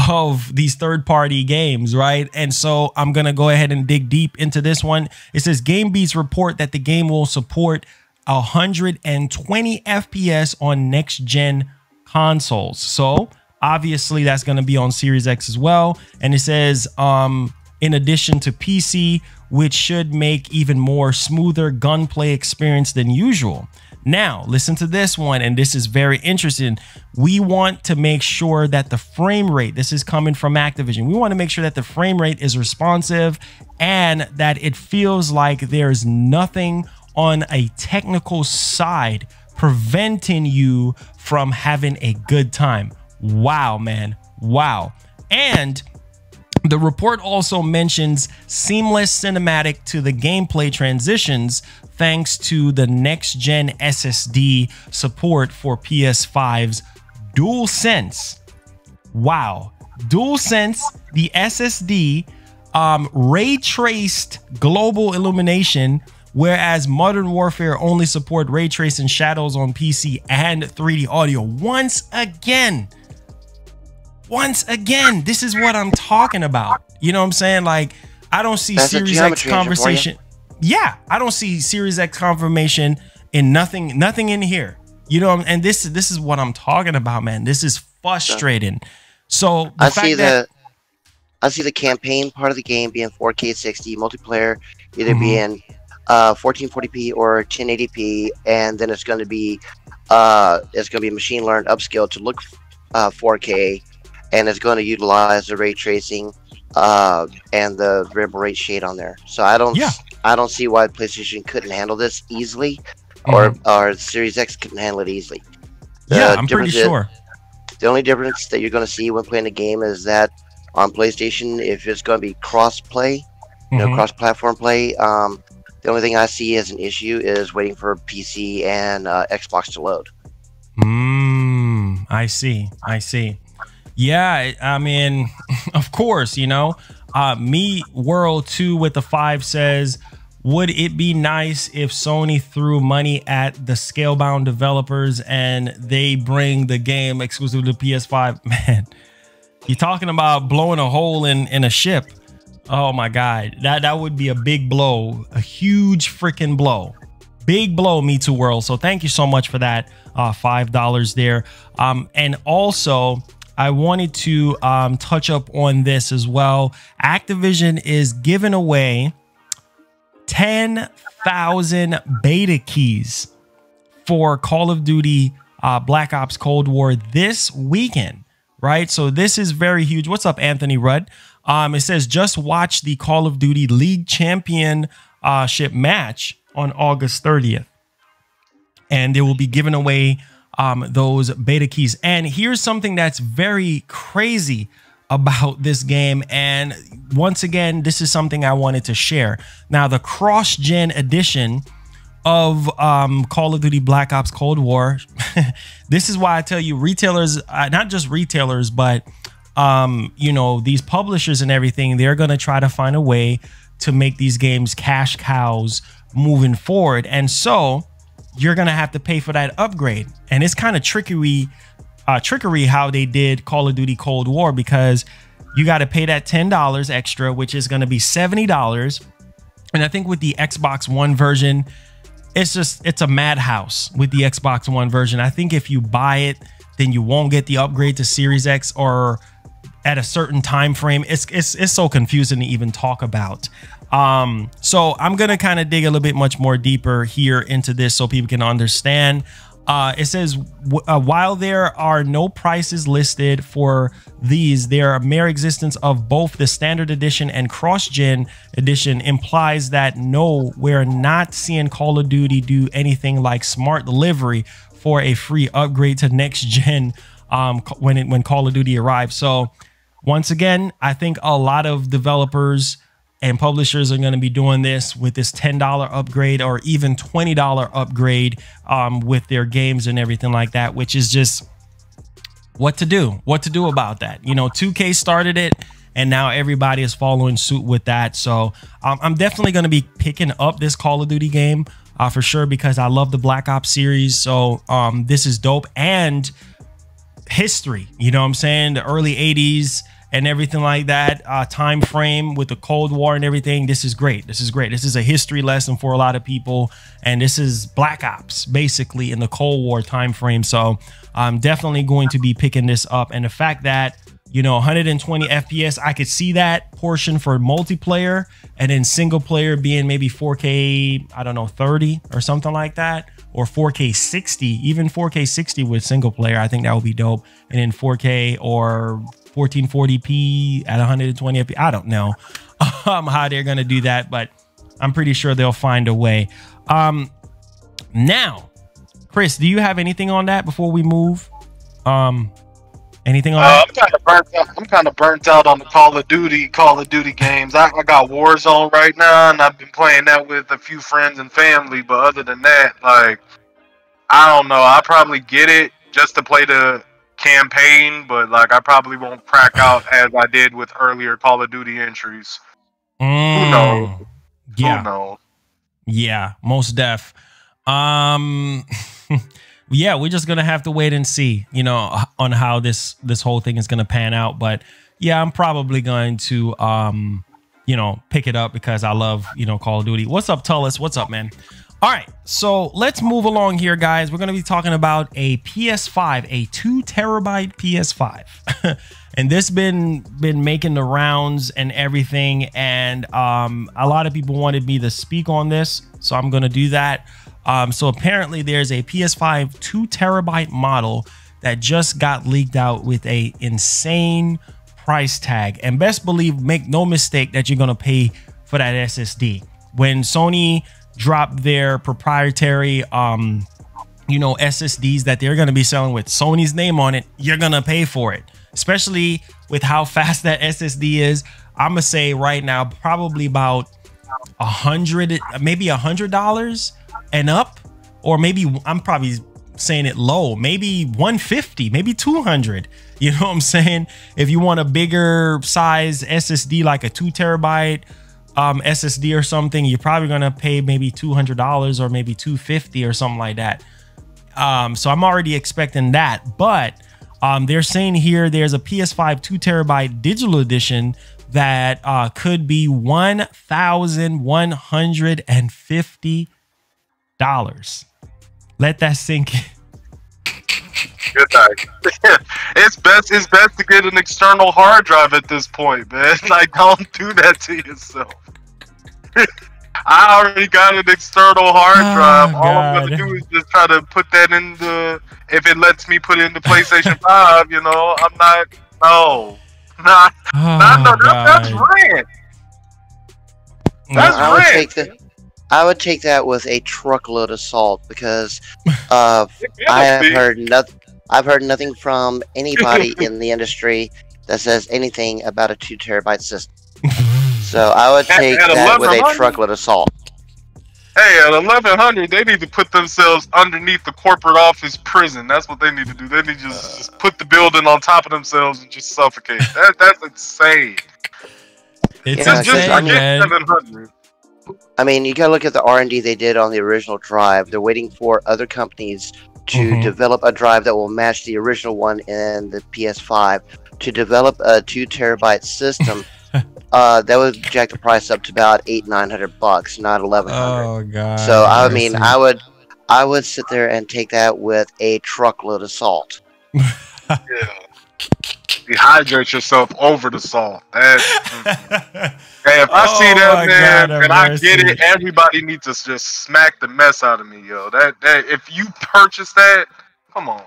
of these third-party games, right? And so I'm gonna go ahead and dig deep into this one. It says GameBeats report that the game will support 120 FPS on next-gen consoles. So obviously that's going to be on Series X as well. And it says in addition to PC, which should make even more smoother gunplay experience than usual. Now listen to this one, and this is very interesting. We want to make sure that the frame rate, this is coming from Activision, we want to make sure that the frame rate is responsive and that it feels like there's nothing on a technical side preventing you from having a good time. Wow, man. Wow. And the report also mentions seamless cinematic to the gameplay transitions thanks to the next-gen SSD support for PS5's DualSense. Wow. DualSense, the SSD, ray-traced global illumination, whereas Modern Warfare only support ray tracing shadows on PC and 3D audio. Once again, this is what I'm talking about. You know what I'm saying? Like, I don't see Series X conversation. Yeah, I don't see Series X confirmation in nothing in here. You know, and this is what I'm talking about, man. This is frustrating. So I see the campaign part of the game being 4K 60, multiplayer either being 1440p or 1080p, and then it's going to be machine learned upscale to look 4K, and it's going to utilize the ray tracing and the variable rate shade on there. So I don't see why PlayStation couldn't handle this easily, or Series X couldn't handle it easily. I'm pretty sure. The only difference that you're going to see when playing the game is that on PlayStation, if it's going to be cross-play, cross-platform play, the only thing I see as an issue is waiting for PC and Xbox to load. I see. Yeah, I mean, of course, Me World 2 with the 5 says, would it be nice if Sony threw money at the Scalebound developers and they bring the game exclusive to PS5? Man, you're talking about blowing a hole in a ship. Oh my God, that would be a big blow, a huge freaking blow. Big blow, Me Too World. So thank you so much for that $5 there. And also, I wanted to touch up on this as well. Activision is giving away 10,000 beta keys for Call of Duty Black Ops Cold War this weekend, right? So this is very huge. What's up, Anthony Rudd? It says just watch the Call of Duty League Championship match on August 30th. And they will be giving away those beta keys. And here's something that's very crazy about this game. And once again, this is something I wanted to share. Now, the cross-gen edition of Call of Duty Black Ops Cold War, this is why I tell you retailers, not just retailers, but these publishers and everything, they're going to try to find a way to make these games cash cows moving forward. And so you're going to have to pay for that upgrade. And it's kind of trickery how they did Call of Duty Cold War, because you got to pay that $10 extra, which is going to be $70. And I think with the Xbox One version, it's a madhouse with the Xbox One version. I think if you buy it, then you won't get the upgrade to Series X or at a certain time frame. It's so confusing to even talk about. So I'm going to kind of dig a little bit much more deeper here into this so people can understand. It says, while there are no prices listed for these, their mere existence of both the standard edition and cross-gen edition implies that no, we're not seeing Call of Duty do anything like smart delivery for a free upgrade to next gen when Call of Duty arrives. So once again, I think a lot of developers and publishers are going to be doing this with this $10 upgrade or even $20 upgrade with their games and everything like that, which is just what to do about that. You know, 2K started it, and now everybody is following suit with that. So I'm definitely going to be picking up this Call of Duty game for sure, because I love the Black Ops series. So this is dope, and history, you know what I'm saying? The early 80s and everything like that, time frame with the Cold War and everything. This is great. This is great. This is a history lesson for a lot of people, and this is Black Ops basically in the Cold War time frame. So I'm definitely going to be picking this up, and the fact that, you know, 120 FPS, I could see that portion for multiplayer, and then single player being maybe 4K, I don't know, 30 or something like that, or 4K 60, even 4K 60 with single player. I think that would be dope. And then 4K or 1440p at 120 FPS. I don't know how they're going to do that, but I'm pretty sure they'll find a way. Now, Chris, do you have anything on that before we move? Anything on that? I'm kind of burnt out on the Call of Duty games. I got Warzone right now, and I've been playing that with a few friends and family. But other than that, like, I don't know. I'll probably get it just to play the campaign, but like, I probably won't crack out as I did with earlier Call of Duty entries. Who knows? Yeah. Who knows? Yeah, most def. Yeah, we're just gonna have to wait and see, you know, on how this whole thing is gonna pan out. But yeah, I'm probably going to you know, pick it up because I love, you know, Call of Duty. What's up, Tullis? What's up, man? All right, so let's move along here, guys. We're gonna be talking about a PS5, a 2 terabyte PS5. And this been making the rounds and everything, and a lot of people wanted me to speak on this, so I'm gonna do that. So apparently there's a PS5 2 terabyte model that just got leaked out with a insane price tag, and best believe, make no mistake, that you're gonna pay for that SSD. When Sony dropped their proprietary you know, SSDs that they're gonna be selling with Sony's name on it, you're gonna pay for it, especially with how fast that SSD is. I'm gonna say right now probably about maybe $100 and up, or maybe, I'm probably saying it low, maybe 150, maybe 200. You know what I'm saying? If you want a bigger size SSD, like a 2 terabyte SSD or something, you're probably gonna pay maybe $200 or maybe $250 or something like that. So I'm already expecting that, but they're saying here there's a PS5 2 terabyte digital edition that could be $1,150. Let that sink in. Good night. It's best to get an external hard drive at this point, man. Like, don't do that to yourself. I already got an external hard drive. All I'm gonna do is just try to put that in the, if it lets me put it into PlayStation 5, you know. I'm not, no. That's rent. That's rent. I would take that with a truckload of salt, because I have heard nothing. I've heard nothing from anybody in the industry that says anything about a 2 terabyte system. So I would take that with a truckload of salt. Hey, at 1100, they need to put themselves underneath the corporate office prison. That's what they need to do. They need to just put the building on top of themselves and just suffocate. That's insane. It's insane, man. 700. I mean, you gotta look at the R&D they did on the original drive. They're waiting for other companies to develop a drive that will match the original one in the PS5. To develop a 2 terabyte system, that would jack the price up to about $800-900, not $1,100. Oh god! So I mean, I would sit there and take that with a truckload of salt. Yeah. Dehydrate yourself over the salt. Hey, if I see that, man, and I get it, everybody needs to just smack the mess out of me, yo. That if you purchase that, come on.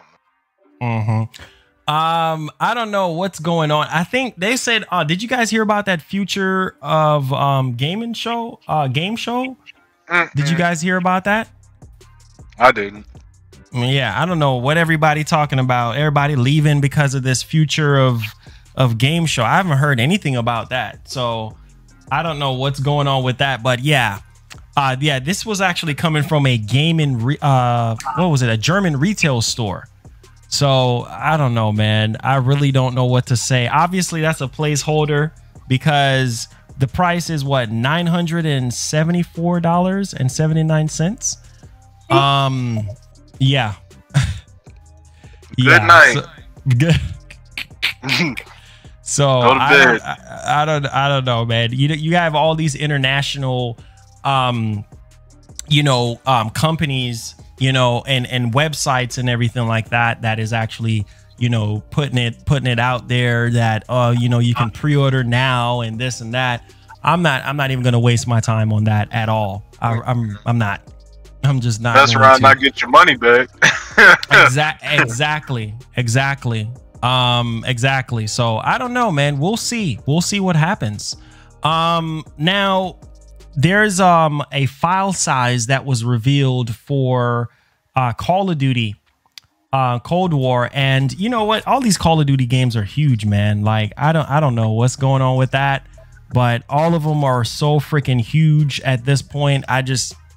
I don't know what's going on. I think they said, did you guys hear about that future of game show? Did you guys hear about that? I didn't. Yeah, I don't know what everybody talking about. Everybody leaving because of this future of of game show. I haven't heard anything about that, so I don't know what's going on with that. But yeah, this was actually coming from a what was it, a German retail store. So I don't know, man. I really don't know what to say. Obviously that's a placeholder because the price is what, $974.79. Yeah. Good night. Good. So Go to bed. I don't know, man. You have all these international companies, and websites and everything like that is actually, putting it out there that you can pre-order now and this and that. I'm not even gonna waste my time on that at all. I'm not. I'm just not. That's right. Not get your money back. Exactly. So I don't know, man. We'll see what happens. Now there's a file size that was revealed for Call of Duty Cold War, and you know what, all these Call of Duty games are huge, man. Like I don't know what's going on with that, but all of them are so freaking huge at this point.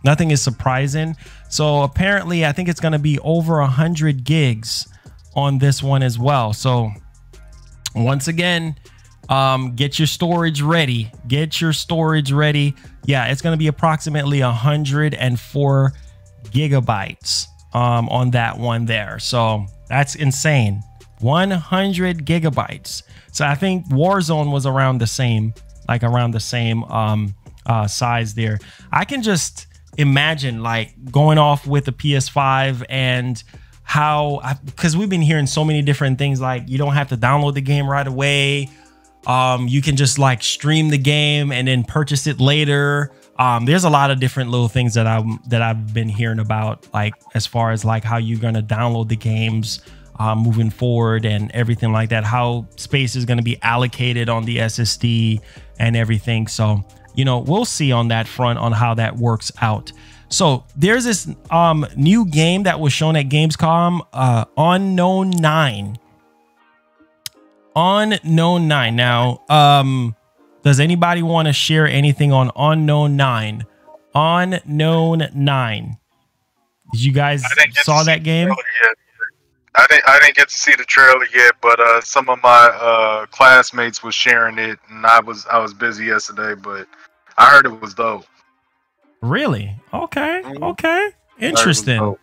Nothing is surprising. So apparently I think it's going to be over 100 gigs on this one as well. So once again, get your storage ready. Yeah, it's going to be approximately 104 gigabytes on that one there. So that's insane. 100 gigabytes. So I think Warzone was around the same, size there. I can just imagine like going off with the PS5 and because we've been hearing so many different things, like you don't have to download the game right away. You can just like stream the game and then purchase it later. There's a lot of different little things that I've been hearing about, like as far as like how you're gonna download the games moving forward and everything like that, how space is going to be allocated on the SSD and everything. So we'll see on that front on how that works out. So there's this new game that was shown at Gamescom, Unknown 9. Unknown 9. Now, does anybody want to share anything on Unknown 9? Unknown 9. Did you guys saw that game? I didn't get to see the trailer yet, but some of my classmates was sharing it, and I was busy yesterday, but I heard it was dope. Really? Okay. Okay. Interesting.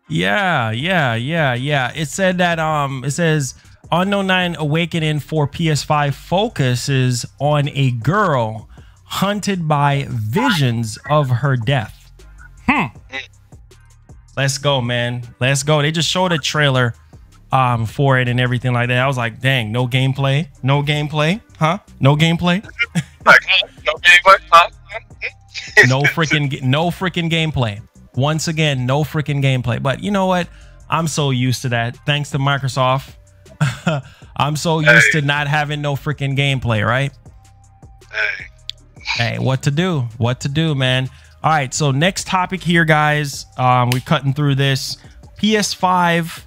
Yeah. It said that it says Unknown 9 Awakening for PS5 focuses on a girl hunted by visions of her death. Let's go, man. Let's go. They just showed a trailer for it and everything like that. I was like, dang, no gameplay. No gameplay? Huh? No gameplay? Like, no gameplay? Huh? no freaking gameplay. Once again, no freaking gameplay. But you know what? I'm so used to that. Thanks to Microsoft. I'm so used to not having no freaking gameplay, right? Hey, what to do? What to do, man? All right, so next topic here, guys. We're cutting through this. PS5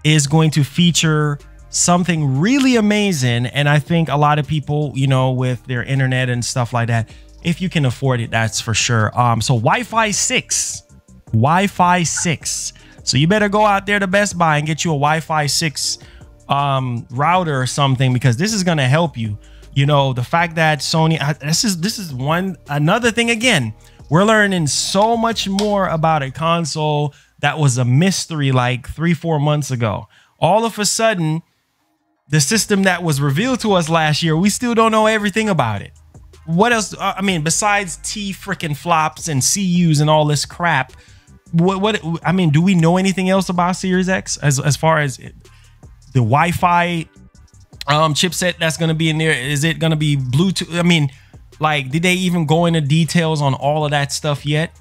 is going to feature something really amazing, and I think a lot of people, with their internet and stuff like that, if you can afford it, that's for sure. So Wi-Fi 6. So you better go out there to Best Buy and get you a Wi-Fi 6 router or something, because this is going to help you. The fact that Sony, this is another thing again. We're learning so much more about a console that was a mystery like 3-4 months ago. All of a sudden, the system that was revealed to us last year, we still don't know everything about it. What else? I mean, besides T freaking flops and CUs and all this crap, I mean, do we know anything else about Series X as far as the Wi-Fi chipset that's going to be in there? Is it going to be Bluetooth? I mean, like, did they even go into details on all of that stuff yet?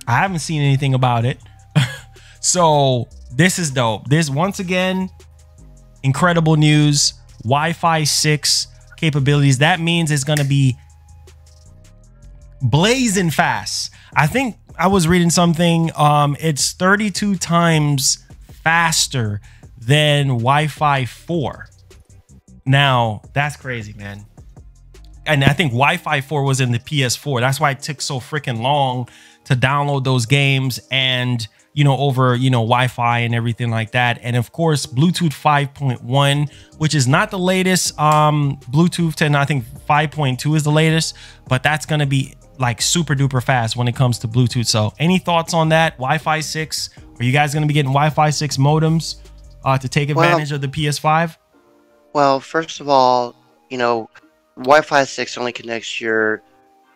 I haven't seen anything about it. So this is dope. This, once again, incredible news. Wi-Fi 6 capabilities. That means it's going to be blazing fast. I think I was reading something. It's 32 times faster than Wi-Fi 4. Now that's crazy, man. And I think Wi-Fi 4 was in the PS4. That's why it took so freaking long to download those games, and over Wi-Fi and everything like that. And of course, Bluetooth 5.1, which is not the latest. Bluetooth 10, I think 5.2 is the latest, but that's gonna be like super duper fast when it comes to Bluetooth. So any thoughts on that? Wi-Fi 6? Are you guys gonna be getting Wi-Fi 6 modems to take advantage of the PS5? Well, first of all, Wi-Fi 6 only connects your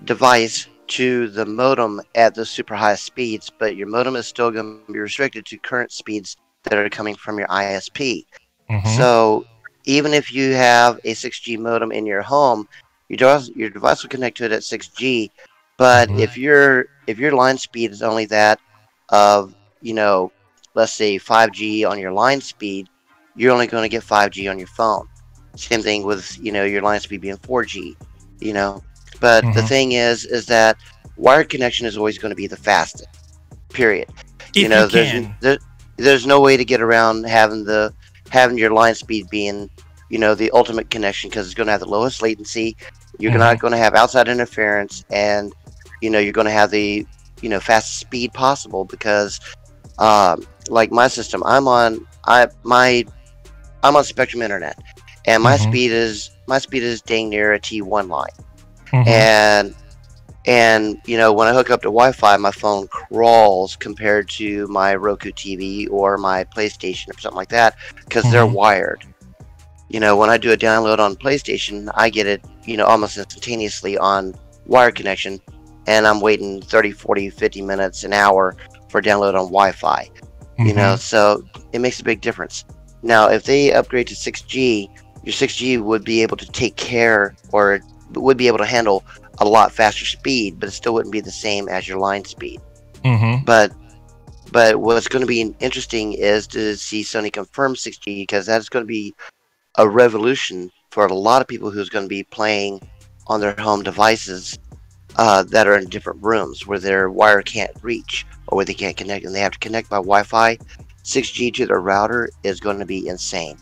device to the modem at the super high speeds, but your modem is still going to be restricted to current speeds that are coming from your ISP. So even if you have a 6G modem in your home, your device will connect to it at 6G. But if your line speed is only that of let's say 5G on your line speed, you're only going to get 5G on your phone. Same thing with your line speed being 4G. But the thing is that wired connection is always going to be the fastest. Period. There's no way to get around having your line speed being the ultimate connection, because it's going to have the lowest latency. You're not going to have outside interference, and you're going to have the fastest speed possible, because like my system, I'm on Spectrum Internet, and my speed is dang near a T1 line. And when I hook up to Wi-Fi, my phone crawls compared to my Roku TV or my PlayStation or something like that, because they're wired. When I do a download on PlayStation, I get it almost instantaneously on wired connection, and I'm waiting 30, 40, 50 minutes, an hour for a download on Wi-Fi. So it makes a big difference. Now, if they upgrade to 6G, your 6G would be able to take care, or would be able to handle a lot faster speed, but it still wouldn't be the same as your line speed. But what's going to be interesting is to see Sony confirm 6G, because that's going to be a revolution for a lot of people who's going to be playing on their home devices that are in different rooms where their wire can't reach, or where they can't connect, and they have to connect by Wi-Fi. 6G to their router is going to be insane.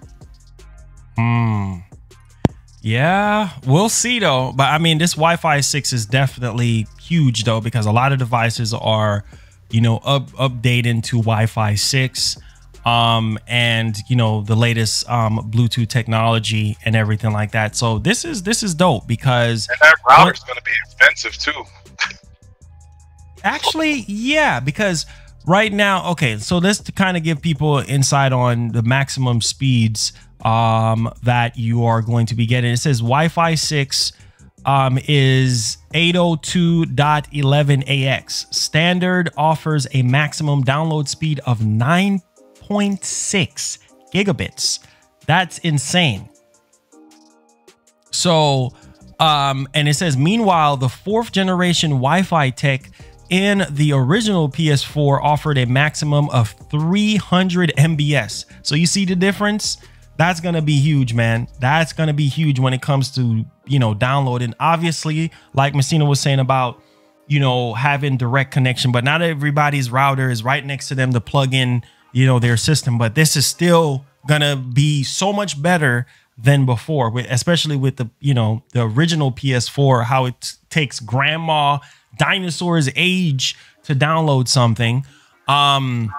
Yeah, we'll see though. But I mean, this Wi-Fi 6 is definitely huge though, because a lot of devices are, updating to Wi-Fi 6, and the latest Bluetooth technology and everything like that. So this is dope, because and that router's going to be expensive too. Actually, yeah, because right now, okay, so let's kind of give people insight on the maximum speeds that you are going to be getting. It says Wi-Fi 6 is 802.11ax. Standard offers a maximum download speed of 9.6 gigabits. That's insane. So, and it says, meanwhile, the 4th generation Wi-Fi tech in the original PS4 offered a maximum of 300 mbs. So you see the difference? That's going to be huge, man. That's going to be huge when it comes to, downloading. Obviously, like Messina was saying about, having direct connection, but not everybody's router is right next to them to plug in, their system. But this is still going to be so much better than before, especially with the, the original PS4, how it takes grandma dinosaur's age to download something. And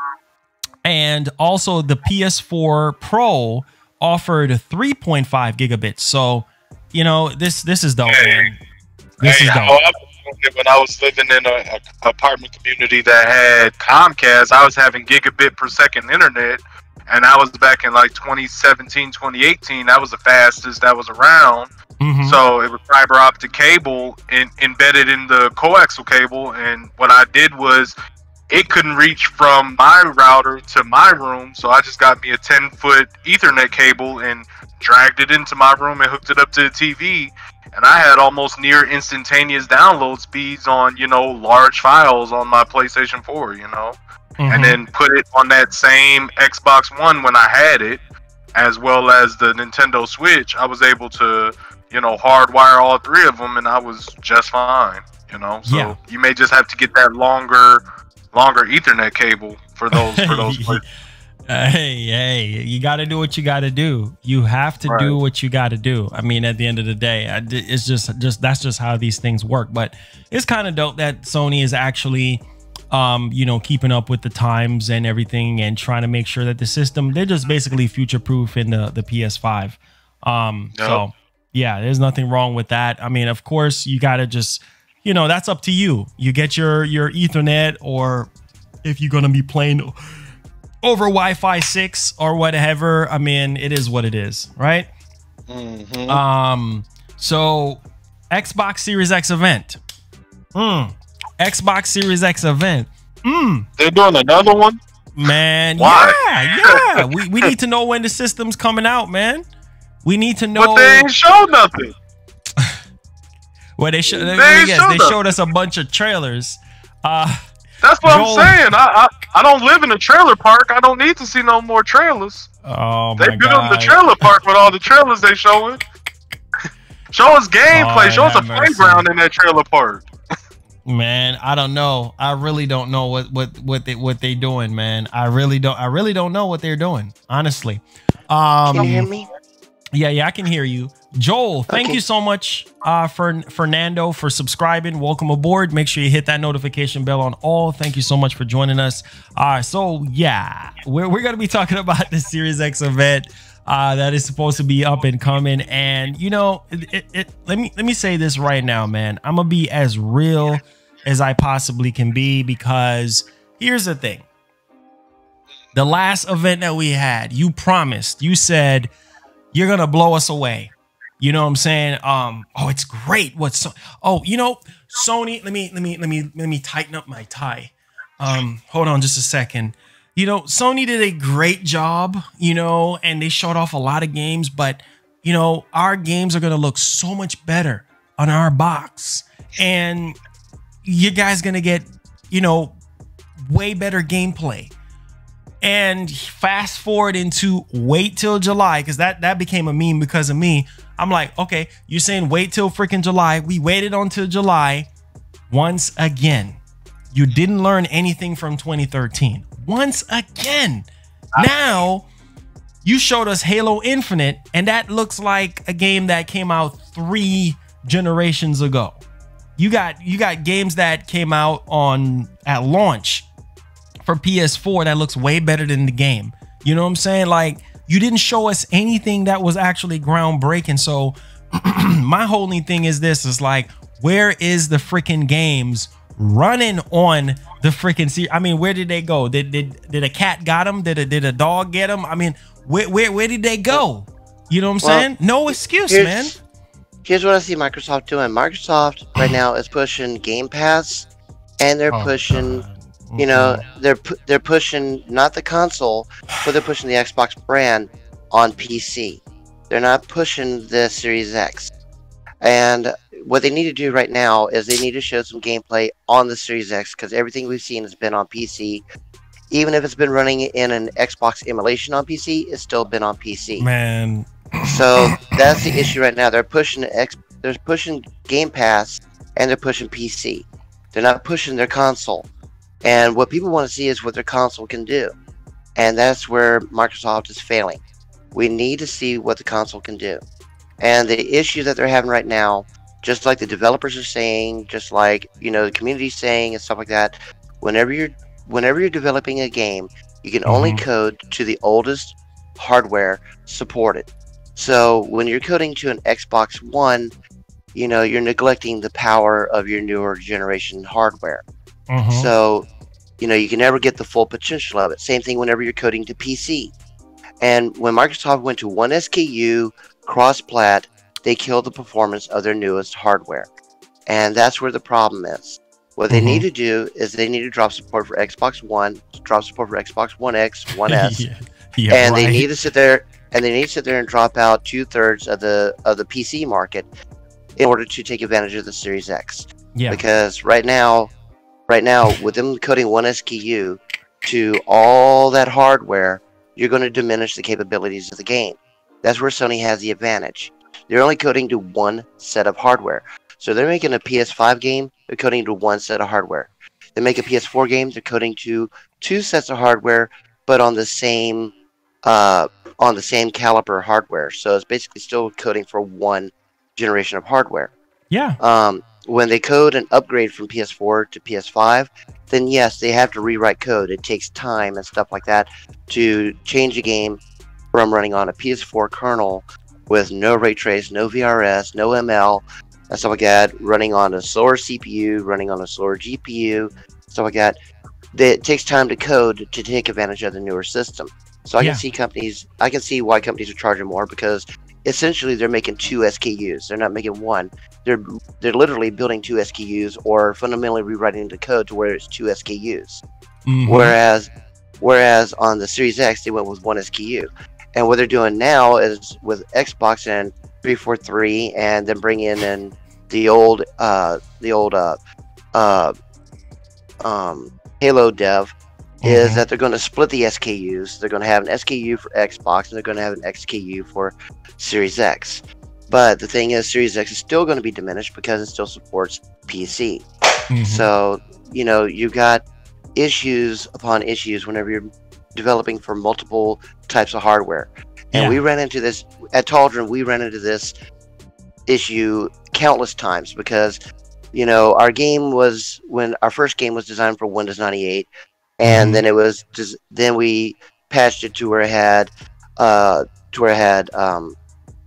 also the PS4 Pro offered 3.5 gigabits. So, this is dope, man. This is dope. When I was living in a apartment community that had Comcast, I was having gigabit per second internet, and I was back in like 2017, 2018. That was the fastest that was around. So it was fiber optic cable embedded in the coaxial cable, and what I did was, it couldn't reach from my router to my room, so I just got me a 10-foot Ethernet cable and dragged it into my room and hooked it up to the TV, and I had almost near instantaneous download speeds on, large files on my PlayStation 4, and then put it on that same Xbox One when I had it, as well as the Nintendo Switch. I was able to, hardwire all 3 of them, and I was just fine, So you may just have to get that longer Ethernet cable for those places. Hey, you got to do what you got to do. You have to do what you got to do. I mean, at the end of the day, it's just that's just how these things work. But it's kind of dope that Sony is actually, you know, keeping up with the times and everything and trying to make sure that the system, they're just basically future proof in the PS5. So yeah, there's nothing wrong with that. I mean, of course, you got to just, you know, that's up to you. You get your Ethernet, or if you're going to be playing over Wi-Fi 6 or whatever, I mean, it is what it is, right? So Xbox Series X event. Xbox Series X event. They're doing another one? Man, why? Yeah. We need to know when the system's coming out, man. We need to know. But they ain't showed nothing. Well, they showed us a bunch of trailers. That's what I'm saying. I don't live in a trailer park. I don't need to see no more trailers. Oh my God. They built the trailer park with all the trailers they showing. Show us gameplay. Show us a playground in that trailer park. Man, I don't know. I really don't know what they doing, man. I really don't know what they're doing, honestly. Can you hear me? Yeah, I can hear you. Joel, thank you so much for Fernando for subscribing. Welcome aboard. Make sure you hit that notification bell on all. Thank you so much for joining us. So yeah, we're going to be talking about the Series X event that is supposed to be up and coming. And you know, let me say this right now, man. I'm gonna be as real as I possibly can be, because here's the thing. The last event that we had, you promised, you said you're gonna blow us away. You know what I'm saying? Oh, it's great. You know, Sony, let me tighten up my tie. Hold on just a second. You know, Sony did a great job, you know, and they showed off a lot of games, but you know, our games are gonna look so much better on our box. And you guys gonna get, you know, way better gameplay. And fast forward into wait till July, because that became a meme because of me. I'm like, okay, you're saying wait till freaking July. We waited until July once again. You didn't learn anything from 2013. Once again. Now you showed us Halo Infinite, and that looks like a game that came out 3 generations ago. You got games that came out at launch for PS4 that looks way better than the game. You know what I'm saying? Like, you didn't show us anything that was actually groundbreaking. So my only thing is this, is like, where is the freaking games running on the freaking series? I mean, where did they go? Did a cat got them? Did a dog get them? I mean, where did they go? You know what I'm saying? No excuse, man. Here's what I see Microsoft doing. Microsoft right now is pushing Game Pass, and they're pushing, you know, they're pushing not the console, but they're pushing the Xbox brand on PC. They're not pushing the Series X. And what they need to do right now is they need to show some gameplay on the Series X, because everything we've seen has been on PC. Even if it's been running in an Xbox emulation on PC, it's still been on PC. Man. So that's the issue right now. They're pushing Game Pass, and they're pushing PC. They're not pushing their console. And what people want to see is what their console can do. And that's where Microsoft is failing. We need to see what the console can do. And the issue that they're having right now, just like the developers are saying, just like, you know, the community's saying and stuff like that, whenever you're developing a game, you can only code to the oldest hardware supported. So when you're coding to an Xbox One, you know, you're neglecting the power of your newer generation hardware. So, you know, you can never get the full potential of it. Same thing whenever you're coding to PC. And when Microsoft went to one SKU, cross-plat, they killed the performance of their newest hardware. And that's where the problem is. What they need to do is they need to drop support for Xbox One, drop support for Xbox One X, One S, and they need to sit there and drop out 2/3 of the PC market in order to take advantage of the Series X. Because right now, with them coding one SKU to all that hardware, you're going to diminish the capabilities of the game. That's where Sony has the advantage. They're only coding to one set of hardware. So they're making a PS5 game, they're coding to one set of hardware. They make a PS4 game, they're coding to 2 sets of hardware, but on the same caliber hardware. So it's basically still coding for one generation of hardware. Yeah. When they code an upgrade from PS4 to PS5, then yes, they have to rewrite code. It takes time and stuff like that to change a game from running on a PS4 kernel with no ray trace, no VRS, no ML, and stuff like that, running on a slower CPU, running on a slower GPU, stuff like that. It takes time to code to take advantage of the newer system. So I can see why companies are charging more, because essentially they're making 2 SKUs. They're not making one. They're literally building 2 SKUs or fundamentally rewriting the code to where it's 2 SKUs. Whereas on the Series X they went with 1 SKU. And what they're doing now is with Xbox and 343, and then bringing in the old Halo dev, is that they're going to split the SKUs. They're going to have an SKU for Xbox, and they're going to have an SKU for Series X. But the thing is, Series X is still going to be diminished because it still supports PC. So, you know, you've got issues upon issues whenever you're developing for multiple types of hardware. And we ran into this at Taldron. We ran into this issue countless times because, you know, our first game was designed for Windows 98, and then then we patched it to where it had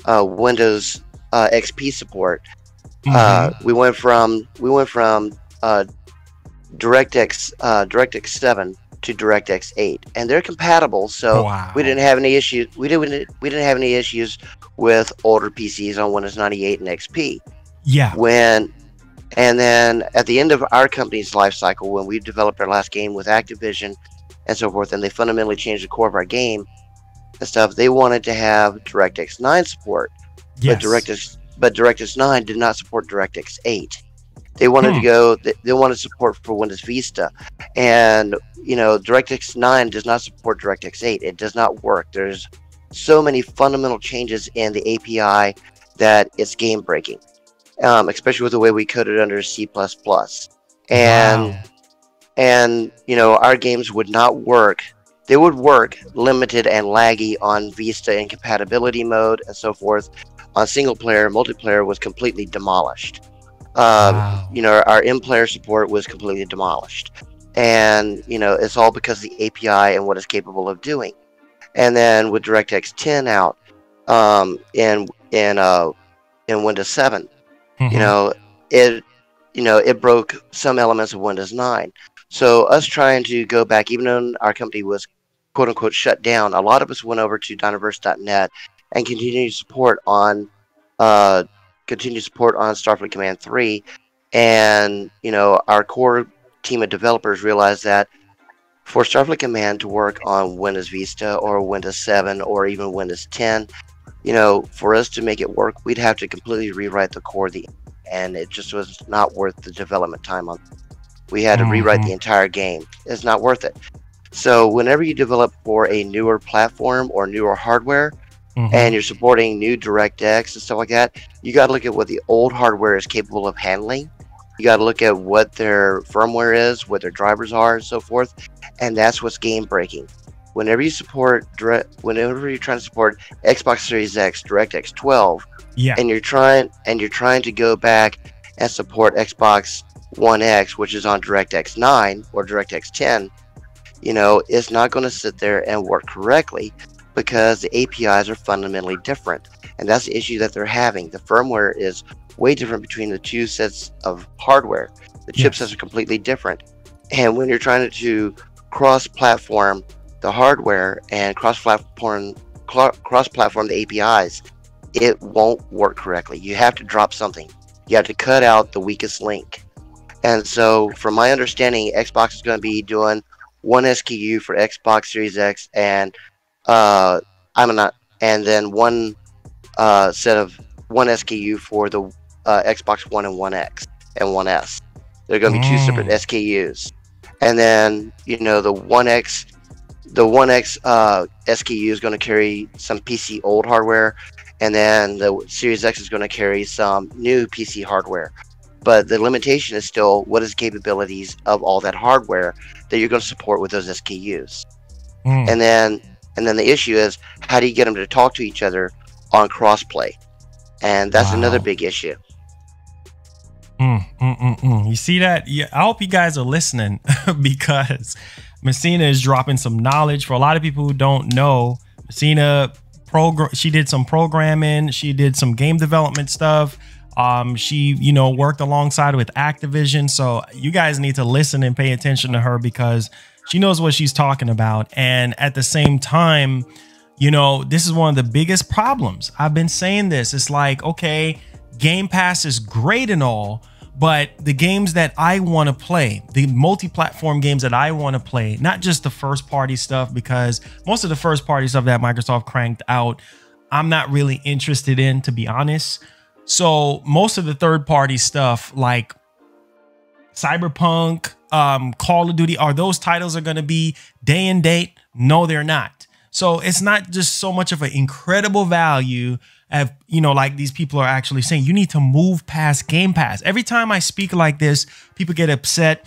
Windows XP support. We went from DirectX 7 to DirectX 8, and they're compatible, so we didn't have any issues. We didn't have any issues with older PCs on Windows 98 and XP. And then at the end of our company's life cycle, when we developed our last game with Activision and so forth, and they fundamentally changed the core of our game and stuff, they wanted to have DirectX 9 support, but DirectX 9 did not support DirectX 8. They wanted they wanted support for Windows Vista, and you know, DirectX 9 does not support DirectX 8. It does not work. There's so many fundamental changes in the API that it's game breaking, especially with the way we coded under C++. And you know, our games would not work. They would work limited and laggy on Vista in compatibility mode and so forth. On single player, multiplayer was completely demolished. You know, our in-player support was completely demolished, and you know, it's all because of the API and what it's capable of doing. And then with DirectX 10 out in Windows 7, you know, it broke some elements of Windows 9. So us trying to go back, even though our company was quote unquote shut down, a lot of us went over to Dynaverse.net and continued support on Starfleet Command 3, and you know, our core team of developers realized that for Starfleet Command to work on Windows Vista or Windows 7 or even Windows 10, you know, for us to make it work, we'd have to completely rewrite the core, and it just was not worth the development time on. We had to rewrite the entire game. It's not worth it. So whenever you develop for a newer platform or newer hardware, and you're supporting new DirectX and stuff like that, you got to look at what the old hardware is capable of handling. You got to look at what their firmware is, what their drivers are, and so forth. And that's what's game breaking. Whenever you're trying to support Xbox Series X, DirectX 12, and you're trying to go back and support Xbox One X, which is on DirectX 9 or DirectX 10, you know, it's not going to sit there and work correctly, because the APIs are fundamentally different, and that's the issue that they're having. The firmware is way different between the two sets of hardware. The chipsets are completely different, and when you're trying to cross-platform the hardware and cross-platform the APIs, it won't work correctly. You have to drop something. You have to cut out the weakest link. And so, from my understanding, Xbox is going to be doing 1 SKU for Xbox Series X and then one set of 1 SKU for the Xbox One and One X and One S. They're going to be 2 separate SKUs, and then you know, the One X SKU is going to carry some PC old hardware, and then the Series X is going to carry some new PC hardware. But the limitation is still what is the capabilities of all that hardware that you're going to support with those SKUs. And then the issue is, how do you get them to talk to each other on crossplay? And that's another big issue. You see that? Yeah, I hope you guys are listening because Messina is dropping some knowledge for a lot of people who don't know. Messina she did some programming, she did some game development stuff. She, you know, worked alongside with Activision. So you guys need to listen and pay attention to her because she knows what she's talking about. And at the same time, you know, this is one of the biggest problems. I've been saying this. It's like, okay, Game Pass is great and all, but the games that I want to play, the multi-platform games that I want to play, not just the first party stuff, because most of the first party stuff that Microsoft cranked out, I'm not really interested in, to be honest. So most of the third party stuff like Cyberpunk, Call of Duty, are those titles are going to be day and date? No, they're not. So it's not just so much of an incredible value of, you know, like these people are actually saying you need to move past Game Pass. Every time I speak like this, people get upset.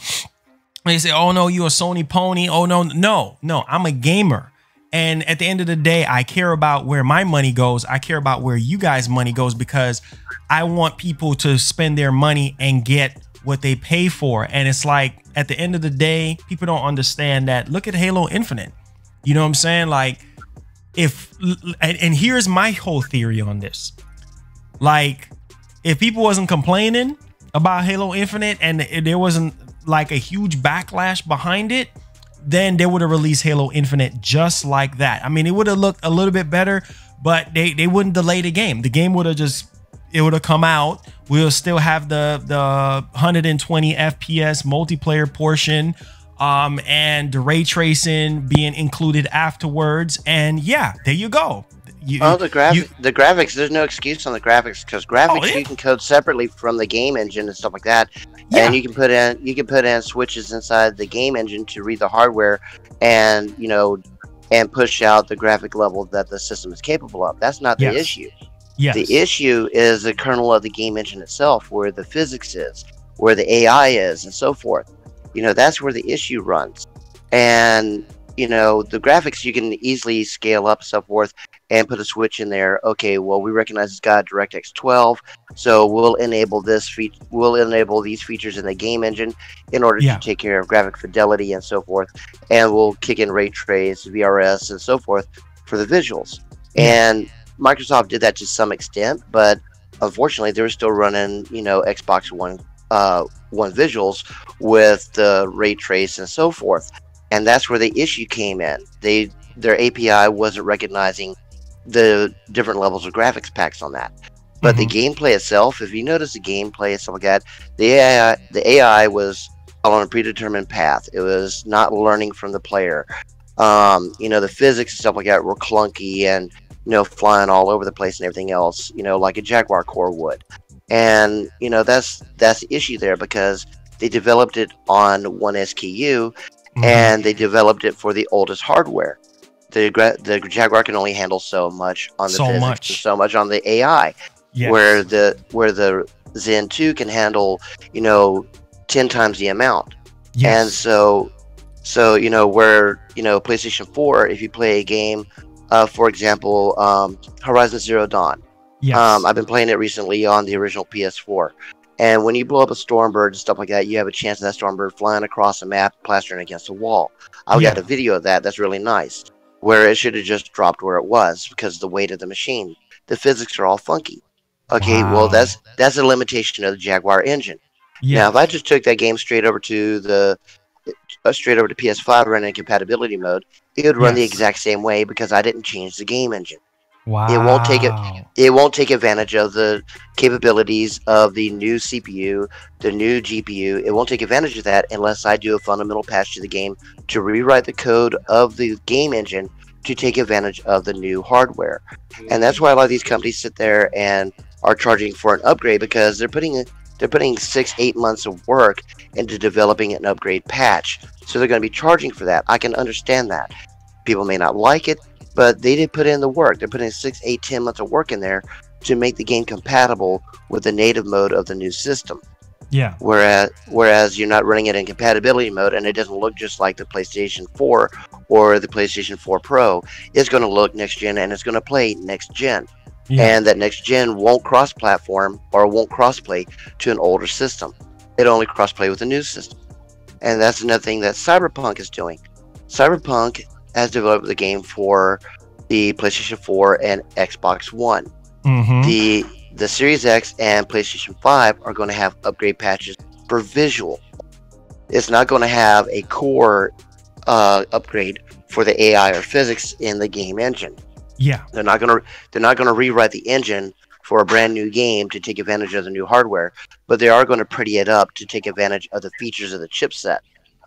They say, oh no, you a Sony pony. Oh no, I'm a gamer. And at the end of the day, I care about where my money goes. I care about where you guys' money goes because I want people to spend their money and get what they pay for. And it's like, at the end of the day, people don't understand that. Look at Halo Infinite. You know what I'm saying? Like, and here's my whole theory on this. Like, if people wasn't complaining about Halo Infinite and there wasn't like a huge backlash behind it, then they would have released Halo Infinite just like that. I mean, it would have looked a little bit better, but they wouldn't delay the game. The game would have it would have come out. We'll still have the 120 FPS multiplayer portion, and the ray tracing being included afterwards. And yeah, there you go. The graphics, there's no excuse on the graphics, because graphics you can code separately from the game engine and stuff like that. Yeah. And you can put in switches inside the game engine to read the hardware and, you know, and push out the graphic level that the system is capable of. That's not the issue. Yes. The issue is the kernel of the game engine itself, where the physics is, where the AI is, and so forth. You know, that's where the issue runs. And, you know, the graphics you can easily scale up and so forth and put a switch in there. Okay, well, we recognize it's got DirectX 12, so we'll enable these features in the game engine in order to take care of graphic fidelity and so forth. And we'll kick in ray trace, VRS, and so forth for the visuals. And Microsoft did that to some extent, but unfortunately, they were still running, you know, Xbox One visuals with the ray trace and so forth. And that's where the issue came in. Their API wasn't recognizing the different levels of graphics packs on that. But the gameplay itself, if you notice the gameplay and stuff like that, the AI was on a predetermined path. It was not learning from the player. You know, the physics and stuff like that were clunky and, you know, flying all over the place and everything else, you know, like a Jaguar core would. And, you know, that's the issue there, because they developed it on one SKU and they developed it for the oldest hardware. The Jaguar can only handle so much on the physics and so much on the AI, where the Zen 2 can handle, you know, 10 times the amount. And so you know, where, you know, PlayStation 4, if you play a game, for example, Horizon Zero Dawn, I've been playing it recently on the original PS4. And when you blow up a Stormbird and stuff like that, you have a chance of that Stormbird flying across the map, plastering against a wall. I've got a video of that. That's really nice. Where it should have just dropped where it was because of the weight of the machine. The physics are all funky. Okay, well, that's a limitation of the Jaguar engine. Now, if I just took that game straight over to PS5 running in compatibility mode, it would run the exact same way because I didn't change the game engine. It won't take advantage of the capabilities of the new CPU, the new GPU. It won't take advantage of that unless I do a fundamental patch to the game to rewrite the code of the game engine to take advantage of the new hardware. And that's why a lot of these companies sit there and are charging for an upgrade, because they're putting 6-8 months of work into developing an upgrade patch. So they're going to be charging for that. I can understand that. People may not like it, but they did put in the work. They're putting 6, 8, 10 months of work in there to make the game compatible with the native mode of the new system. Yeah. Whereas you're not running it in compatibility mode, and it doesn't look just like the PlayStation 4 or the PlayStation 4 Pro. It's going to look next gen, and it's going to play next gen. Yeah. And that next gen won't cross-platform or won't cross-play to an older system. It only cross-play with a new system. And that's another thing that Cyberpunk is doing. Cyberpunk has developed the game for the PlayStation 4 and Xbox One. The Series X and PlayStation 5 are going to have upgrade patches for visual. It's not going to have a core upgrade for the AI or physics in the game engine. Yeah. They're not going to rewrite the engine for a brand new game to take advantage of the new hardware, but they are going to pretty it up to take advantage of the features of the chipset.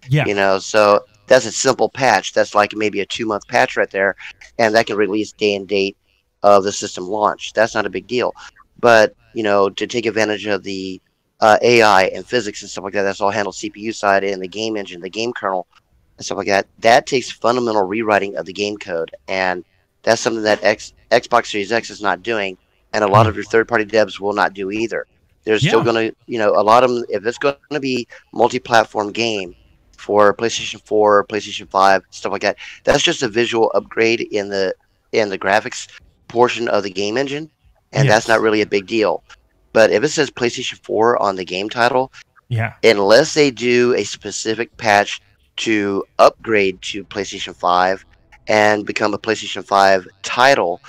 Yeah. You know, so that's a simple patch. That's like maybe a 2-month patch right there, and that can release day and date of the system launch. That's not a big deal. But, you know, to take advantage of the AI and physics and stuff like that, that's all handled CPU side in the game engine, the game kernel, and stuff like that. That takes fundamental rewriting of the game code, and that's something that Xbox Series X is not doing, and a lot of your third-party devs will not do either. They're still going to, you know, a lot of them, if it's going to be multi-platform game for PlayStation 4, PlayStation 5, stuff like that, that's just a visual upgrade in the graphics portion of the game engine. And that's not really a big deal. But if it says PlayStation 4 on the game title, unless they do a specific patch to upgrade to PlayStation 5 and become a PlayStation 5 title,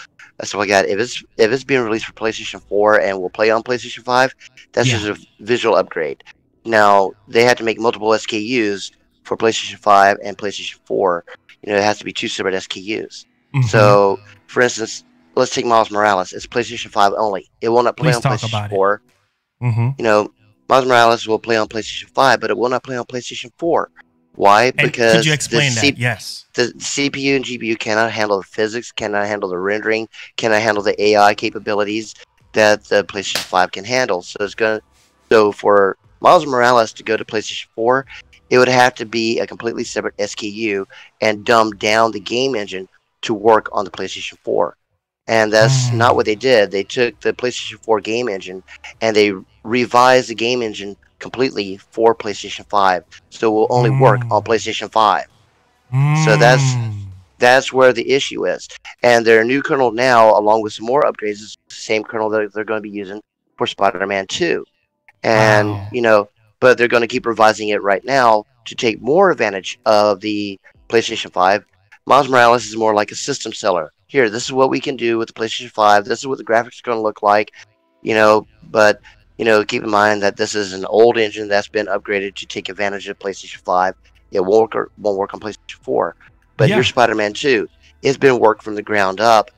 stuff like that, if it's being released for PlayStation 4 and will play on PlayStation 5, that's just a visual upgrade. Now, they had to make multiple SKUs for PlayStation 5 and PlayStation 4. You know, it has to be 2 separate SKUs. So, for instance, let's take Miles Morales. It's PlayStation 5 only. It will not play on PlayStation 4. You know, Miles Morales will play on PlayStation 5, but it will not play on PlayStation 4. Why? Because could you explain that? Yes. The CPU and GPU cannot handle the physics, cannot handle the rendering, cannot handle the AI capabilities that the PlayStation 5 can handle. So for Miles Morales to go to PlayStation 4, it would have to be a completely separate SKU and dumb down the game engine to work on the PlayStation 4. And that's not what they did. They took the PlayStation 4 game engine and they revised the game engine completely for PlayStation 5. So it will only work on PlayStation 5. So that's where the issue is. And their new kernel now, along with some more upgrades, is the same kernel that they're going to be using for Spider-Man 2. And, you know, but they're going to keep revising it right now to take more advantage of the PlayStation 5. Miles Morales is more like a system seller. Here, this is what we can do with the PlayStation 5. This is what the graphics are going to look like, you know. But, you know, keep in mind that this is an old engine that's been upgraded to take advantage of PlayStation 5. It won't work on PlayStation 4. But your Spider-Man 2, it's been worked from the ground up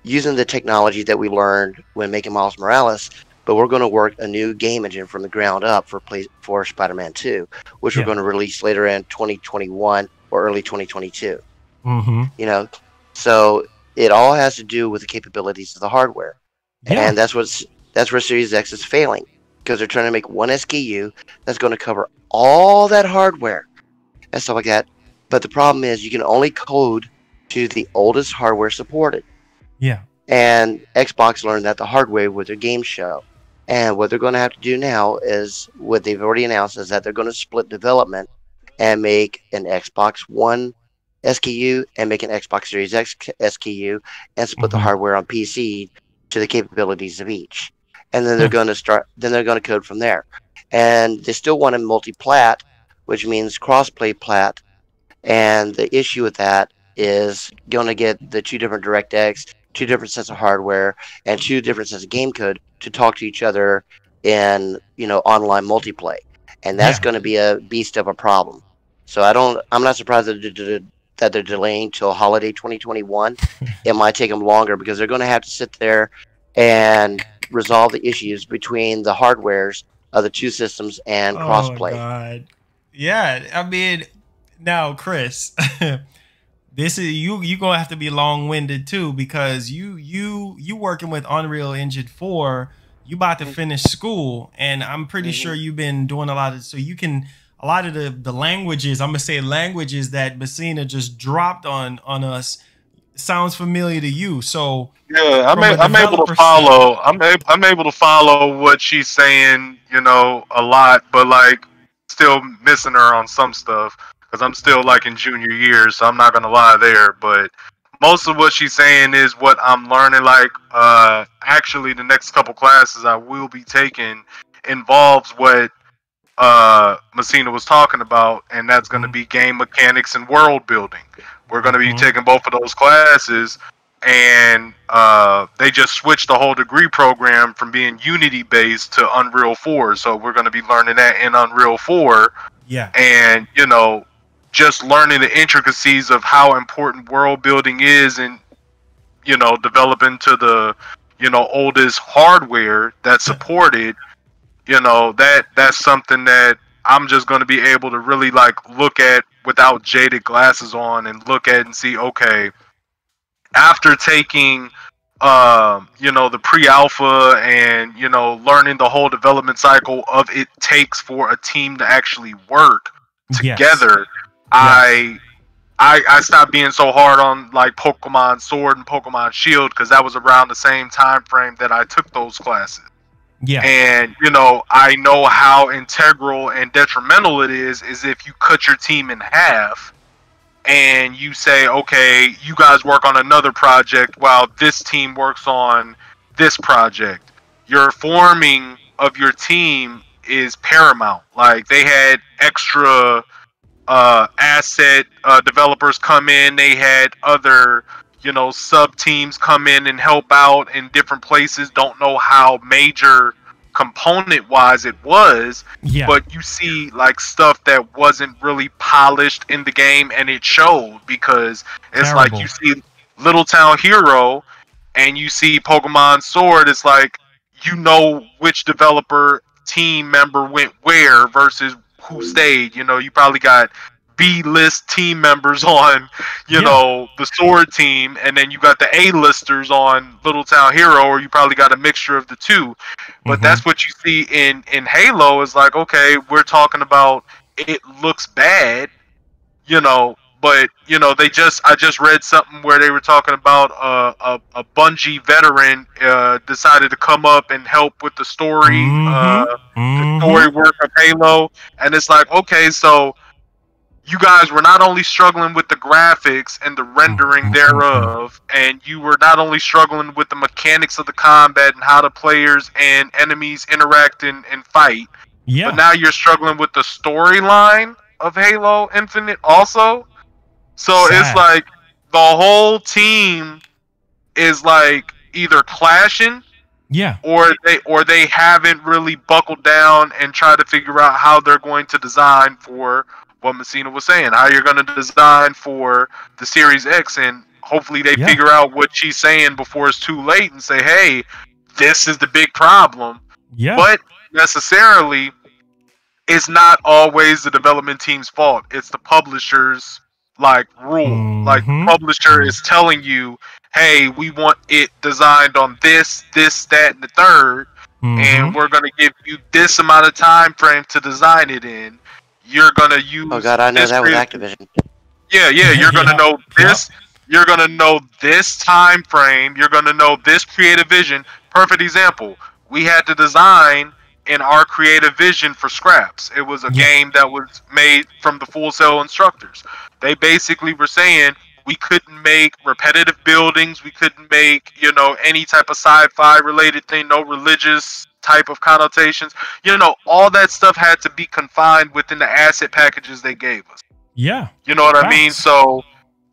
using the technology that we learned when making Miles Morales. But we're going to work a new game engine from the ground up for Spider-Man 2, which we're going to release later in 2021 or early 2022. You know, so it all has to do with the capabilities of the hardware, and that's where Series X is failing, because they're trying to make one SKU that's going to cover all that hardware and stuff like that. But the problem is you can only code to the oldest hardware supported. And Xbox learned that the hard way with their game show. And what they're going to have to do now is what they've already announced is that they're going to split development and make an Xbox One SKU and make an Xbox Series X SKU and split the hardware on PC to the capabilities of each. And then they're going to code from there. And they still want a multi-plat, which means cross-play plat. And the issue with that is going to get the 2 different DirectX, 2 different sets of hardware, and 2 different sets of game code to talk to each other in, you know, online multiplayer. And that's going to be a beast of a problem. So I'm not surprised that they're delaying till holiday 2021. It might take them longer because they're going to have to sit there and resolve the issues between the hardwares of the 2 systems and crossplay. Oh God. Yeah, I mean, now Chris, this is you gonna have to be long-winded too, because you working with Unreal Engine 4. You about to finish school, and I'm pretty sure you've been doing a lot of, so you can, a lot of the languages, I'm gonna say languages that Messina just dropped on us. sounds familiar to you. So Yeah, from a I'm able to developer follow. I'm able to follow what she's saying, you know, a lot, but like still missing her on some stuff because I'm still like in junior year, so I'm not gonna lie there. But most of what she's saying is what I'm learning. Like, actually, the next couple classes I will be taking involves what Messina was talking about, and that's going to be game mechanics and world building. We're going to be taking both of those classes, and they just switched the whole degree program from being Unity based to Unreal 4. So we're going to be learning that in Unreal 4. Yeah. And, you know, just learning the intricacies of how important world building is, and, you know, developing to the, you know, oldest hardware that's supported. You know, that's something that I'm just going to be able to really like look at without jaded glasses on and look at and see, okay, after taking you know, the pre-alpha and, you know, learning the whole development cycle of it takes for a team to actually work together, I stopped being so hard on like Pokemon Sword and Pokemon Shield because that was around the same time frame that I took those classes. Yeah. And, you know, I know how integral and detrimental it is if you cut your team in half and you say, okay, you guys work on another project while this team works on this project. Your forming of your team is paramount. Like, they had extra asset developers come in. They had other, you know, sub teams come in and help out in different places. Don't know how major component wise it was, but you see like stuff that wasn't really polished in the game, and it showed because it's like you see Little Town Hero and you see Pokemon Sword. It's like, you know, which developer team member went where versus who stayed. You know, you probably got B-list team members on, you know, the Sword team, and then you got the A-listers on Little Town Hero, or you probably got a mixture of the two. But that's what you see in Halo is like, okay, we're talking about it looks bad, you know, but, you know, I just read something where they were talking about a Bungie veteran decided to come up and help with the story, the story work of Halo, and it's like, okay, so you guys were not only struggling with the graphics and the rendering thereof, and you were not only struggling with the mechanics of the combat and how the players and enemies interact and fight, but now you're struggling with the storyline of Halo Infinite also. So it's like the whole team is like either clashing, or they haven't really buckled down and tried to figure out how they're going to design for what Messina was saying, how you're going to design for the Series X, and hopefully they figure out what she's saying before it's too late and say, hey, this is the big problem. But necessarily, it's not always the development team's fault. It's the publisher's like rule. Like, the publisher is telling you, hey, we want it designed on this, that, and the third, and we're going to give you this amount of time frame to design it in. You're gonna use. Oh god, I know that was Activision. Yeah, you're gonna know this. You're gonna know this time frame. You're gonna know this creative vision. Perfect example. We had to design in our creative vision for Scraps. It was a game that was made from the Full Sail instructors. They basically were saying we couldn't make repetitive buildings. We couldn't make, you know, any type of sci-fi related thing. No religious type of connotations, you know, all that stuff had to be confined within the asset packages they gave us. You know what I mean? So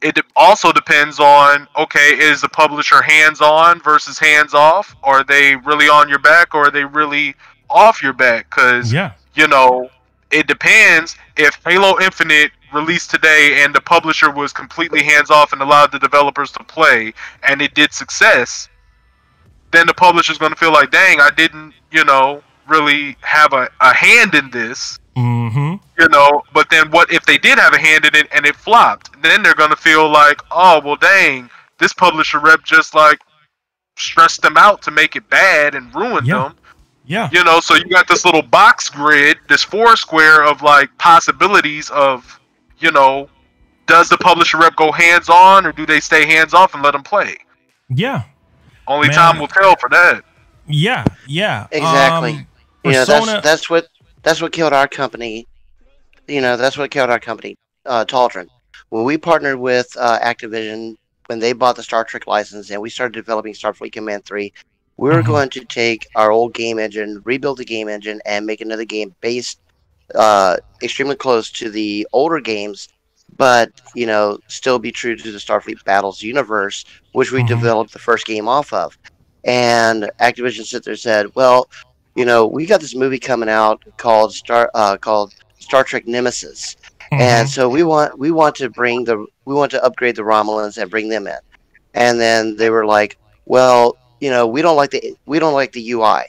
it also depends on, okay, is the publisher hands-on versus hands-off? Are they really on your back, or are they really off your back? Because, you know, it depends. If Halo Infinite released today and the publisher was completely hands-off and allowed the developers to play, and it did success, then the publisher's going to feel like, dang, I didn't, you know, really have a hand in this, you know. But then what if they did have a hand in it and it flopped? Then they're going to feel like, oh, well, dang, this publisher rep just, like, stressed them out to make it bad and ruin them. You know, so you got this little box grid, this four square of, like, possibilities of, you know, does the publisher rep go hands on, or do they stay hands off and let them play? Yeah. Only time will tell for that. Yeah, yeah. Exactly. Persona... that's what killed our company. That's what killed our company, Taldron. When we partnered with Activision, when they bought the Star Trek license and we started developing Starfleet Command 3, we were going to take our old game engine, rebuild the game engine, and make another game based extremely close to the older games, but still be true to the Starfleet Battles universe, which we developed the first game off of. And Activision sit there and said, well, we got this movie coming out called Star Trek Nemesis, and so we want to upgrade the Romulans and bring them in. And then they were like, well, we don't like the UI,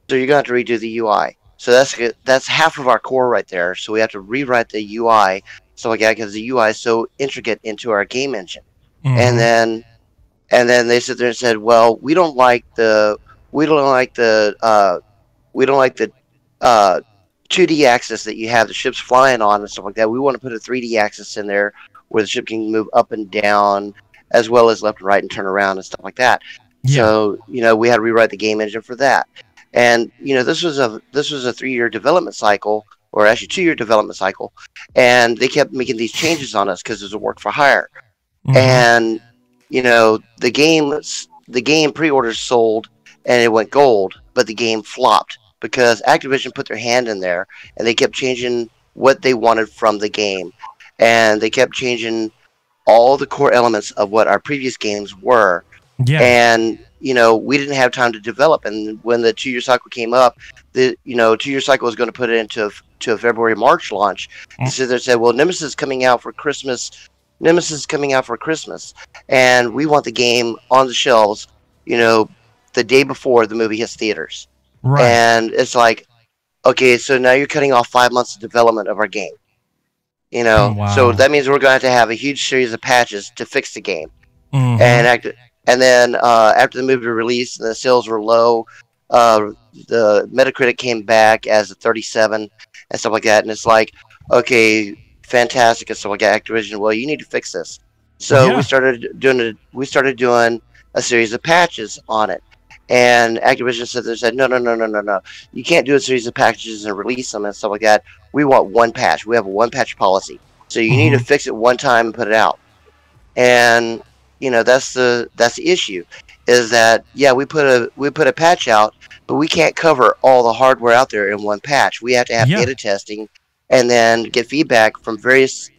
so you're going to have to redo the UI. So that's half of our core right there. So we have to rewrite the UI, so like that, because the UI is so intricate into our game engine. And then they sit there and said, well, we don't like the 2D axis that you have the ships flying on and stuff like that. We want to put a 3D axis in there where the ship can move up and down as well as left and right and turn around and stuff like that. Yeah. So we had to rewrite the game engine for that. And this was a 3-year development cycle, or actually 2-year development cycle, and they kept making these changes on us because it was a work for hire. And the game pre-orders sold and it went gold, but the game flopped because Activision put their hand in there and they kept changing what they wanted from the game, and they kept changing all the core elements of what our previous games were. Yeah. And we didn't have time to develop, and when the 2-year cycle came up, the 2-year cycle was going to put it into a February-March launch. So they said, well, Nemesis is coming out for Christmas. And we want the game on the shelves, the day before the movie hits theaters. Right. And it's like, okay, so now you're cutting off 5 months of development of our game. Wow. So that means we're going to have a huge series of patches to fix the game. And then after the movie released and the sales were low, the Metacritic came back as a 37 and stuff like that. And it's like, okay, fantastic and stuff like that. Activision, well, you need to fix this. So we started doing a series of patches on it. And Activision said, no. You can't do a series of packages and release them and stuff like that. We want one patch. We have a one patch policy. So you need to fix it one time and put it out. And that's the issue, is that we put a patch out, but we can't cover all the hardware out there in one patch. We have to have beta testing and then get feedback from various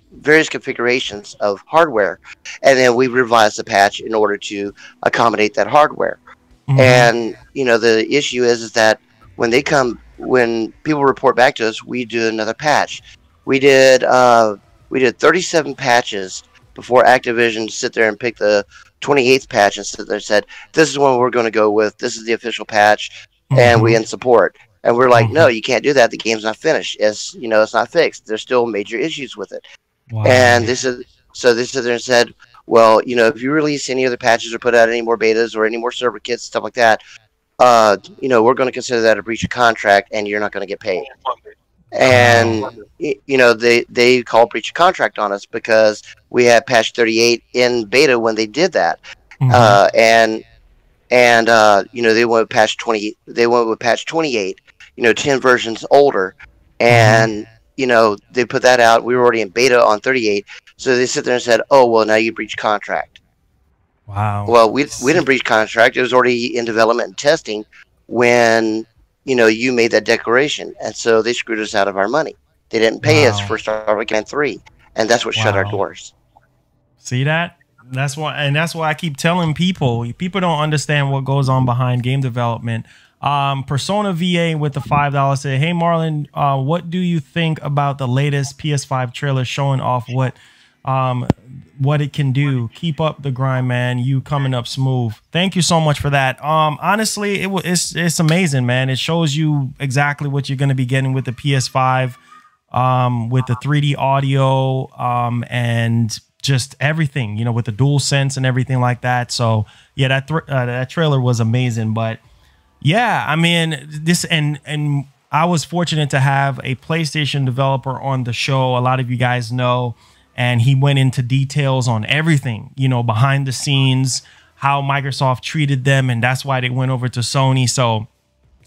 configurations of hardware, and then we revise the patch in order to accommodate that hardware. And the issue is that when people report back to us, we do another patch. We did 37 patches before Activision sit there and pick the 28th patch and sit there and said, this is what we're going to go with. This is the official patch, and we in support. And we're like, no, you can't do that. The game's not finished. It's not fixed. There's still major issues with it. Wow. And they sit there and said, well, if you release any other patches or put out any more betas or any more server kits, stuff like that, we're going to consider that a breach of contract, and you're not going to get paid. And they called breach of contract on us because we had patch 38 in beta when they did that. They went with patch 20. They went with patch 28. 10 versions older, and they put that out. We were already in beta on 38, so they sit there and said, "Oh, well, now you breach contract." Wow. Well, we didn't breach contract. It was already in development and testing when you made that declaration, and so they screwed us out of our money. They didn't pay us for Starfleet Command 3, and that's what shut our doors. See that? That's why I keep telling people don't understand what goes on behind game development. Persona VA with the $5 said, "Hey Marlon, what do you think about the latest PS5 trailer showing off what it can do? Keep up the grind, man. You coming up smooth." Thank you so much for that. Honestly, it's amazing, man. It shows you exactly what you're going to be getting with the PS5, with the 3D audio, and just everything, with the DualSense and everything like that. So yeah, that trailer was amazing. But yeah, I mean, this and I was fortunate to have a PlayStation developer on the show. A lot of you guys know. and he went into details on everything, you know, behind the scenes, how Microsoft treated them, and that's why they went over to Sony. So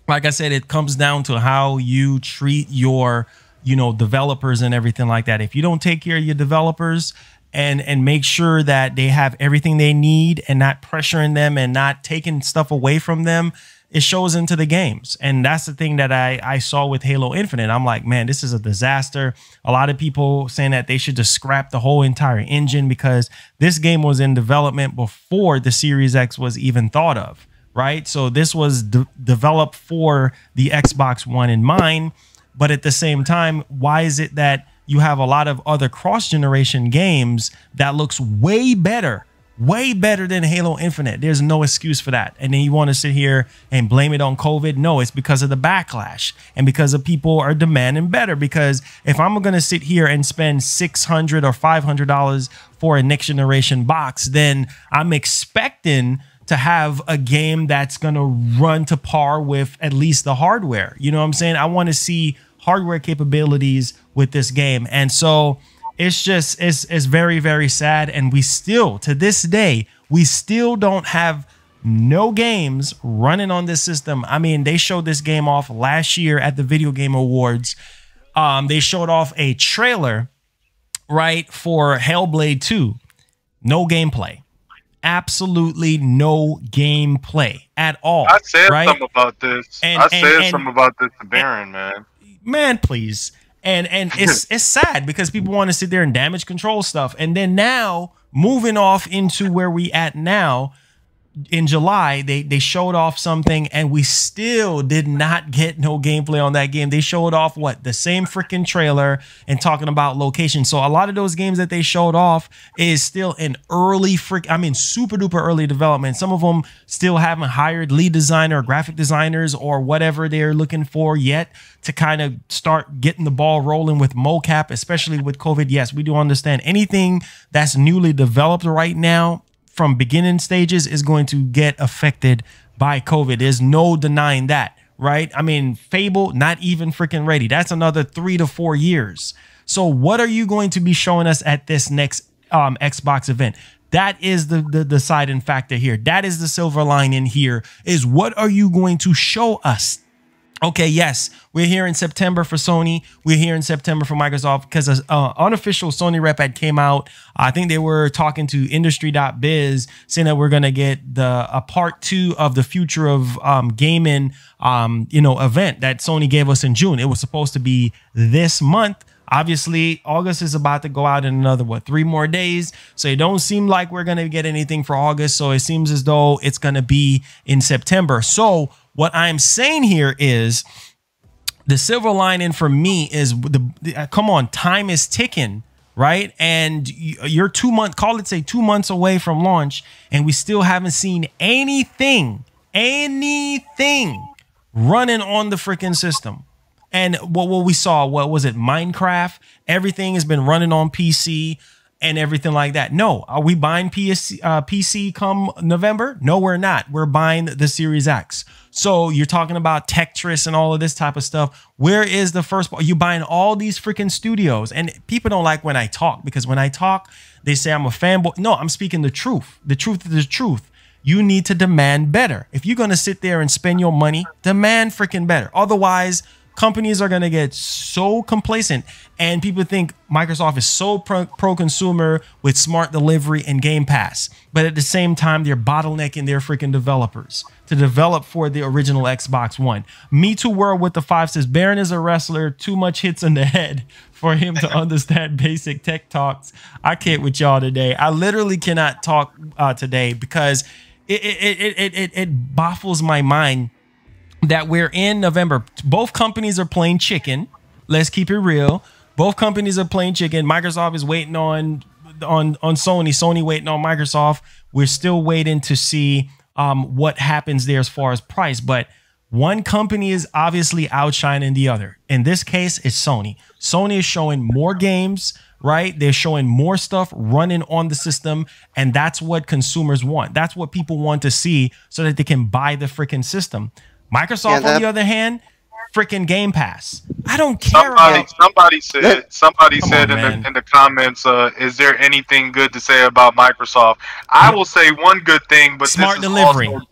like I said, it comes down to how you treat your, you know, developers and everything like that. If you don't take care of your developers and make sure that they have everything they need and not pressuring them and not taking stuff away from them, it shows into the games. And that's the thing that I saw with Halo Infinite. I'm like, man, this is a disaster. A lot of people saying that they should just scrap the whole entire engine because this game was in development before the Series X was even thought of, right? So this was developed for the Xbox One in mind. But at the same time, why is it that you have a lot of other cross-generation games that looks way better than Halo Infinite? There's no excuse for that. And then you want to sit here and blame it on COVID? No, it's because of the backlash and because of people are demanding better. Because if I'm going to sit here and spend $600 or $500 for a next generation box, then I'm expecting to have a game that's going to run to par with at least the hardware. You know what I'm saying? I want to see hardware capabilities with this game. And so it's just, it's very, very sad. And we still, to this day, we still don't have no games running on this system. I mean, they showed this game off last year at the Video Game Awards. They showed off a trailer, right, for Hellblade 2. No gameplay. Absolutely no gameplay at all. I said right? something about this. I said something about this to Baron, man. Man, please. And it's sad because people want to sit there and damage control stuff. And then now, moving off into where we at now, in July, they showed off something and we still did not get no gameplay on that game. They showed off what? The same freaking trailer and talking about location. So a lot of those games that they showed off is still in super duper early development. Some of them still haven't hired lead designer or graphic designers or whatever they're looking for yet to kind of start getting the ball rolling with mocap, especially with COVID. Yes, we do understand anything that's newly developed right now from beginning stages is going to get affected by COVID. There's no denying that, right? I mean, Fable, not even freaking ready. That's another 3 to 4 years. So what are you going to be showing us at this next Xbox event? That is the deciding factor here. That is the silver lining here, is what are you going to show us? Okay, yes, we're here in September for Sony. We're here in September for Microsoft because an unofficial Sony rep had came out. I think they were talking to industry.biz saying that we're going to get a part 2 of the future of gaming, event that Sony gave us in June. It was supposed to be this month. Obviously, August is about to go out in another, 3 more days. So it don't seem like we're going to get anything for August. So it seems as though it's going to be in September. So what I'm saying here is the silver lining for me is come on, time is ticking, right? And you're 2 months, call it say 2 months away from launch, and we still haven't seen anything running on the freaking system. And what we saw, what was it? Minecraft, everything has been running on PC and everything like that. No, are we buying PC come November? No, we're not. We're buying the Series X. So you're talking about Tetris and all of this type of stuff. Where is the first part? You're buying all these freaking studios. And people don't like when I talk, because when I talk, they say I'm a fanboy. No, I'm speaking the truth. The truth is the truth. You need to demand better. If you're going to sit there and spend your money, demand freaking better. Otherwise, companies are going to get so complacent, and people think Microsoft is so pro-consumer with smart delivery and Game Pass. But at the same time, they're bottlenecking their freaking developers to develop for the original Xbox One. Me Too World with the 5 says, Baron is a wrestler, too much hits in the head for him to understand basic tech talks. I can't with y'all today. I literally cannot talk today because it baffles my mind that we're in November. Both companies are playing chicken. Let's keep it real. Both companies are playing chicken. Microsoft is waiting on Sony. Sony waiting on Microsoft. We're still waiting to see what happens there as far as price. But one company is obviously outshining the other. In this case, it's Sony. Sony is showing more games, right? They're showing more stuff running on the system. And that's what consumers want. That's what people want to see so that they can buy the freaking system. Microsoft, on the other hand, freaking Game Pass. I don't care. Somebody said in the comments, is there anything good to say about Microsoft? I will say one good thing, but smart this is delivery. Also,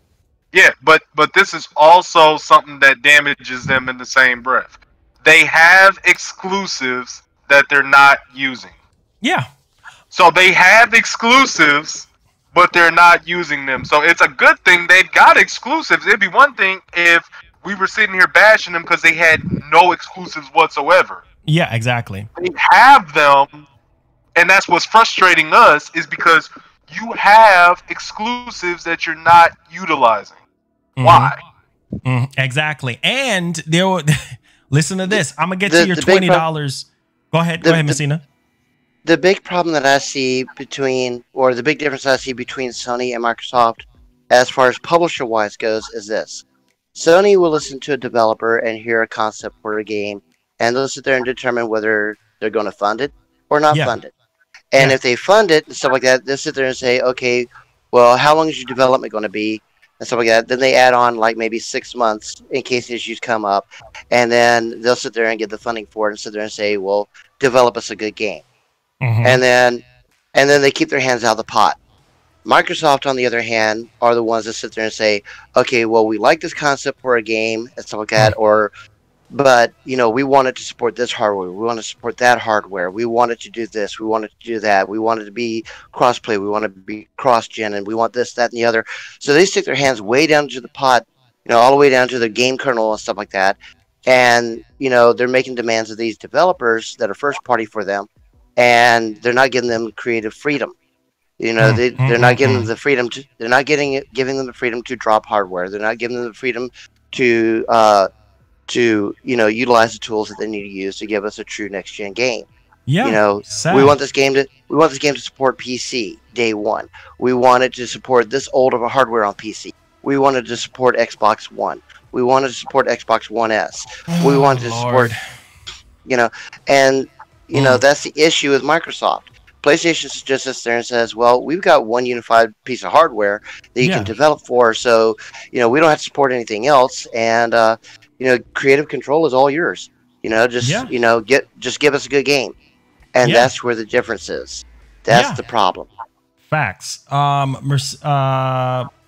yeah, but this is also something that damages them in the same breath. They have exclusives that they're not using. Yeah. So they have exclusives, but they're not using them. So it's a good thing they've got exclusives. It'd be one thing if we were sitting here bashing them because they had no exclusives whatsoever. Yeah, exactly. They have them, and that's what's frustrating us, is because you have exclusives that you're not utilizing. Why? Exactly. And they'll listen to this. I'm gonna get to your $20. Go ahead, Messina. The big problem that I see the big difference I see between Sony and Microsoft, as far as publisher-wise goes, is this. Sony will listen to a developer and hear a concept for a game, and they'll sit there and determine whether they're going to fund it or not fund it. And if they fund it and stuff like that, they'll sit there and say, okay, well, how long is your development going to be? And stuff like that. Then they add on like maybe 6 months in case issues come up. And then they'll sit there and get the funding for it and sit there and say, well, develop us a good game. And then they keep their hands out of the pot. Microsoft, on the other hand, are the ones that sit there and say, okay, well, we like this concept for a game and stuff like that, but, you know, we wanted to support this hardware. We want to support that hardware. We wanted to do this. We wanted to do that. We wanted to be cross-play. We want to be cross-gen, and we want this, that, and the other. So they stick their hands way down to the pot, you know, all the way down to the game kernel and stuff like that. And, you know, they're making demands of these developers that are first-party for them, and they're not giving them creative freedom. You know, they're not giving them the freedom to. They're not giving them the freedom to drop hardware. They're not giving them the freedom to utilize the tools that they need to use to give us a true next gen game. Yeah, you know, we want this game to support PC day one. We wanted to support this old of a hardware on PC. We wanted to support Xbox One. We wanted to support Xbox One S. We wanted to support, you know, and you know that's the issue with Microsoft. PlayStation just sits there and says, well, we've got one unified piece of hardware that you can develop for, so, you know, we don't have to support anything else, and, you know, creative control is all yours. You know, just, you know, just give us a good game. And that's where the difference is. That's the problem. Facts.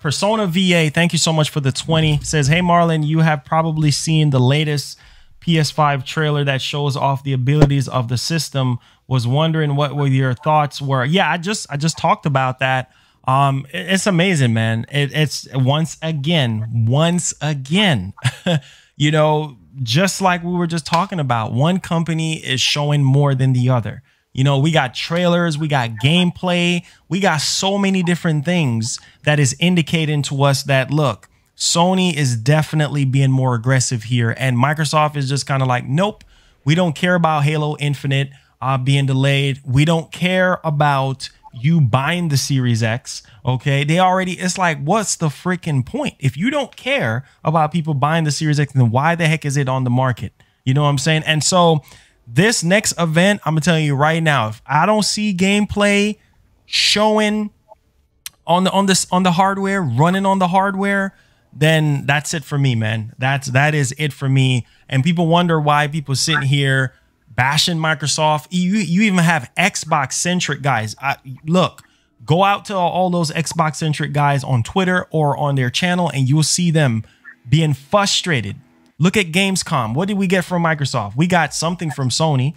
Persona VA, thank you so much for the 20. Says, hey, Marlon, you have probably seen the latest PS5 trailer that shows off the abilities of the system. Was wondering what were your thoughts were. Yeah, I just talked about that. It's amazing, man. It's once again, you know, just like we were just talking about, one company is showing more than the other. You know, we got trailers, we got gameplay, we got so many different things that is indicating to us that, look, Sony is definitely being more aggressive here. And Microsoft is just kind of like, nope, we don't care about Halo Infinite being delayed. We don't care about you buying the Series X. Okay, it's like, what's the freaking point? If you don't care about people buying the Series X, then why the heck is it on the market? You know what I'm saying? And so this next event, I'm gonna tell you right now, if I don't see gameplay showing on the hardware, running on the hardware, then that's it for me, man. That is it for me. And people wonder why people sitting here bashing Microsoft. You even have Xbox centric guys. Look, go out to all those Xbox centric guys on Twitter or on their channel, and you'll see them being frustrated. Look at Gamescom. What did we get from Microsoft? We got something from Sony,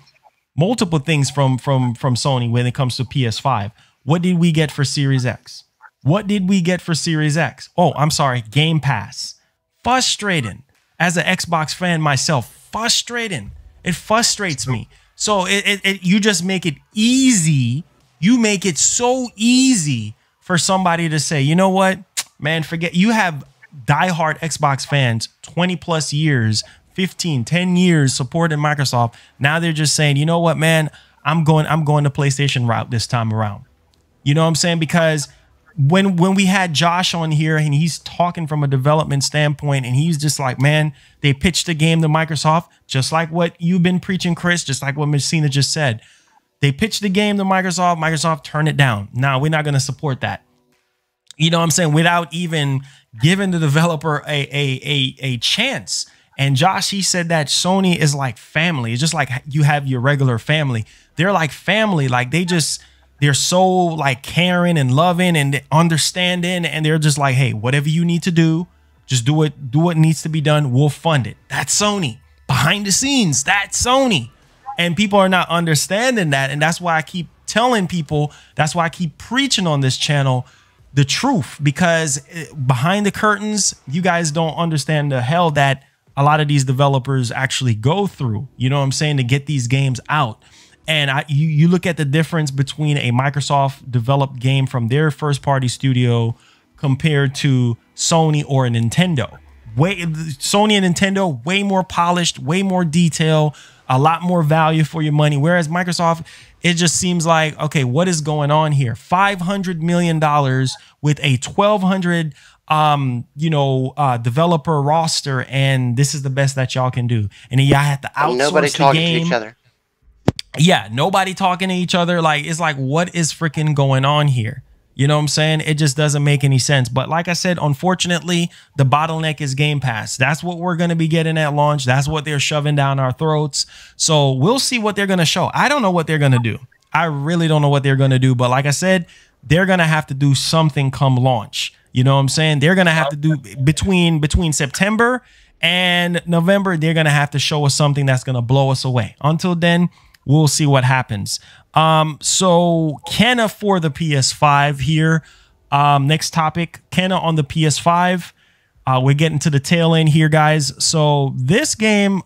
multiple things from Sony when it comes to PS5. What did we get for Series X? What did we get for Series X? Oh, I'm sorry, Game Pass. Frustrating. As an Xbox fan myself, frustrating. It frustrates me. So you just make it easy. You make it so easy for somebody to say, you know what, man, forget. You have diehard Xbox fans, 20 plus years, 15, 10 years supporting Microsoft. Now they're just saying, you know what, man, I'm going the PlayStation route this time around. You know what I'm saying? Because when we had Josh on here and he's talking from a development standpoint and he's just like, man, they pitched the game to Microsoft, just like what you've been preaching, Chris, just like what Messina just said. They pitched the game to Microsoft, Microsoft turned it down. Now we're not going to support that. You know what I'm saying? Without even giving the developer a chance. And Josh, he said that Sony is like family. It's just like you have your regular family. They're like family. Like they're so like caring and loving and understanding. And they're just like, hey, whatever you need to do, just do it. Do what needs to be done. We'll fund it. That's Sony. Behind the scenes, that's Sony. And people are not understanding that. And that's why I keep telling people, that's why I keep preaching on this channel the truth, because behind the curtains, you guys don't understand the hell that a lot of these developers actually go through, you know what I'm saying, to get these games out. And you look at the difference between a Microsoft developed game from their first party studio compared to Sony or a Nintendo. Sony and Nintendo, way more polished, way more detail, a lot more value for your money. Whereas Microsoft, it just seems like, okay, what is going on here? $500 million with a 1,200 developer roster, and this is the best that y'all can do. And then y'all have to outsource nobody the talking game. to each other. Yeah, nobody talking to each other. Like, it's like, what is freaking going on here? You know what I'm saying? It just doesn't make any sense. But like I said, unfortunately, the bottleneck is Game Pass. That's what we're going to be getting at launch. That's what they're shoving down our throats. So we'll see what they're going to show. I don't know what they're going to do. I really don't know what they're going to do. But like I said, they're going to have to do something come launch. You know what I'm saying? They're going to have to do between September and November. They're going to have to show us something that's going to blow us away. Until then, we'll see what happens. So Kenna for the PS5 here. Next topic, Kenna on the PS5. We're getting to the tail end here, guys. So this game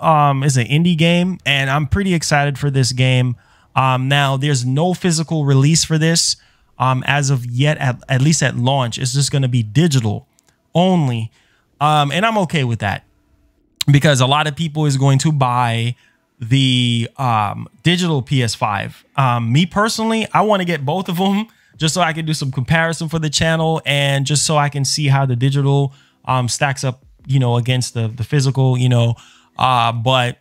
is an indie game, and I'm pretty excited for this game. Now, there's no physical release for this as of yet, at least at launch. It's just going to be digital only. And I'm okay with that because a lot of people is going to buy the digital PS5. Me personally, I want to get both of them just so I can do some comparison for the channel and just so I can see how the digital stacks up, you know, against the physical, you know. But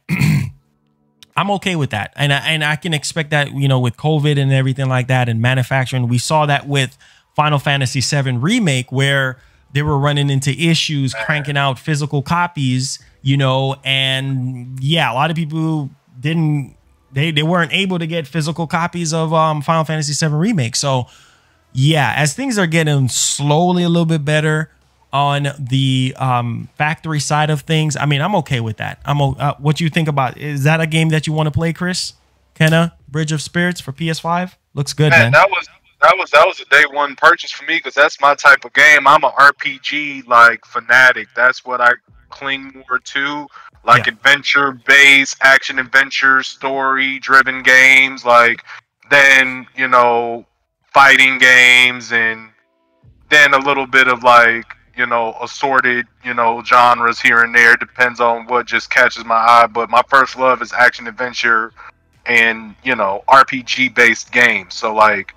I'm okay with that, and I can expect that, you know, with COVID and everything like that and manufacturing. We saw that with Final Fantasy VII Remake, where they were running into issues cranking out physical copies, you know, and yeah, a lot of people they weren't able to get physical copies of Final Fantasy VII Remake. So yeah, as things are getting slowly a little bit better on the factory side of things, I mean, I'm okay with that. What you think about, is that a game that you want to play, Chris? Kenna, Bridge of Spirits for PS5? Looks good, man. That was a day one purchase for me because that's my type of game. I'm an RPG like fanatic. That's what I cling more to, like adventure based, action adventure, story driven games, like then, you know, fighting games, and then a little bit of like, you know, assorted, you know, genres here and there. Depends on what just catches my eye. But my first love is action adventure and, you know, RPG based games. So like,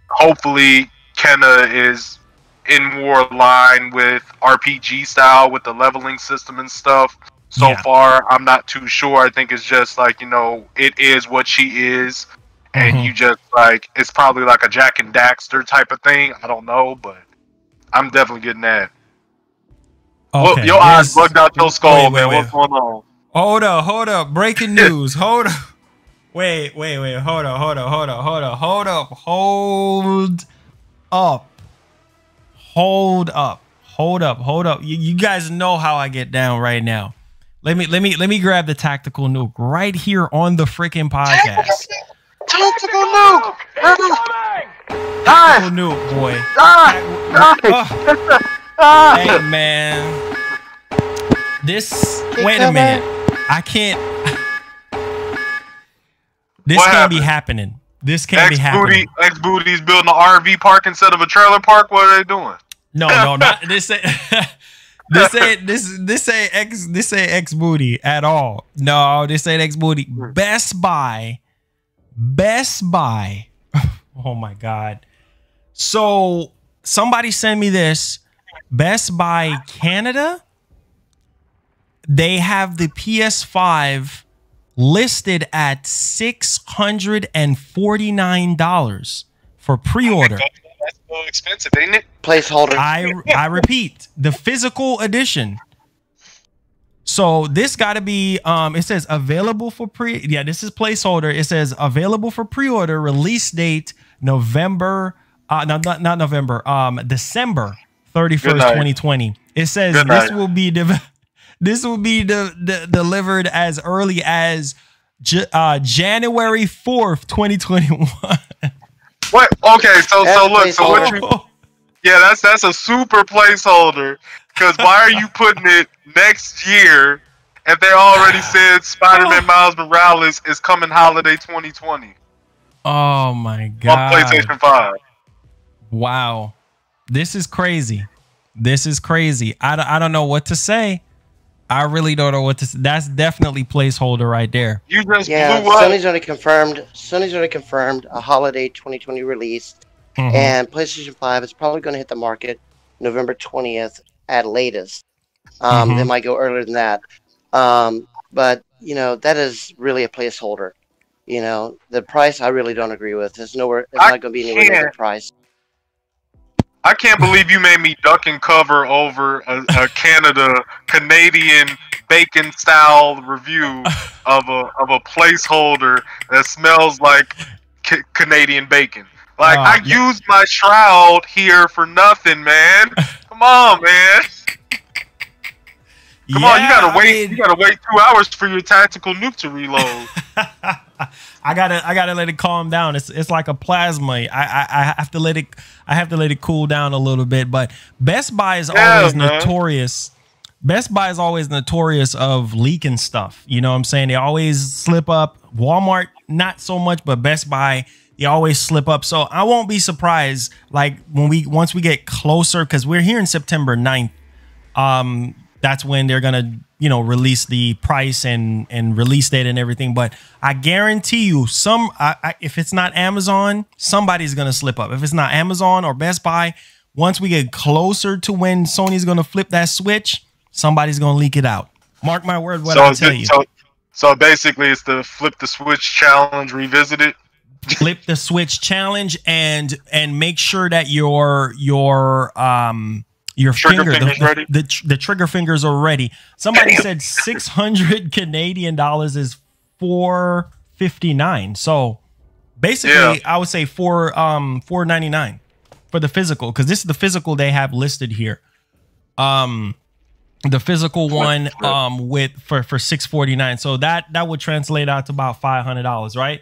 hopefully Kenna is in more line with RPG style with the leveling system and stuff. So far, I'm not too sure. I think it's just like, you know, it is what she is. And you just like, it's probably like a Jack and Daxter type of thing. I don't know, but I'm definitely getting that. Okay. Well, your eyes bugged out your skull, man. What's going on? Hold up. Breaking news. Hold up. Wait. Hold up. You guys know how I get down right now. Let me grab the tactical nuke right here on the freaking podcast. Tactical nuke! Tactical nuke, boy. Hey, man. Wait a minute. I can't. This can't be happening. This can't be happening. X-Booty's building an RV park instead of a trailer park. What are they doing? No, not this. This ain't X Booty at all. No, this ain't X Booty. Best Buy. Oh my God. So somebody send me this. Best Buy Canada. They have the PS5 listed at $649 for pre-order. That's so expensive, ain't it? Placeholder. I repeat, the physical edition. So this got to be, it says available for yeah, this is placeholder. It says available for pre-order, release date November, no, not November, December 31st, 2020. It says this will be delivered as early as January 4th, 2021. What? Okay, so look, so what you? Yeah, that's a super placeholder. Because why are you putting it next year if they already said Spider-Man Miles Morales is coming holiday 2020? Oh my god! On PlayStation 5. Wow, this is crazy. This is crazy. I don't know what to say. I really don't know what to say. That's definitely placeholder right there. You just blew up. Sony's already confirmed a holiday 2020 release, and PlayStation 5 is probably going to hit the market November 20th at latest. They might go earlier than that. But you know, that is really a placeholder. You know, the price I really don't agree with. It's not going to be anywhere near the price. I can't believe you made me duck and cover over a Canadian bacon style review of a placeholder that smells like Canadian bacon. Like I used my shroud here for nothing, man. Come on, man. Come on, you gotta wait. You gotta wait 2 hours for your tactical nuke to reload. I gotta let it calm down. It's like a plasma. I have to let it cool down a little bit. But Best Buy is always notorious. Best Buy is always notorious of leaking stuff. You know what I'm saying? They always slip up. Walmart, not so much, but Best Buy, they always slip up. So I won't be surprised, like once we get closer, because we're here in September 9th. That's when they're gonna, you know, release the price and release date and everything. But I guarantee you, if it's not Amazon, somebody's gonna slip up. If it's not Amazon or Best Buy, once we get closer to when Sony's gonna flip that switch, somebody's gonna leak it out. Mark my word, what I tell you. So basically, it's the flip the switch challenge revisited. Flip the switch challenge and make sure that your finger, the trigger fingers are ready. Somebody said 600 Canadian dollars is $459. So basically, I would say $499 for the physical, because this is the physical they have listed here. The physical one for $649. So that would translate out to about $500, right?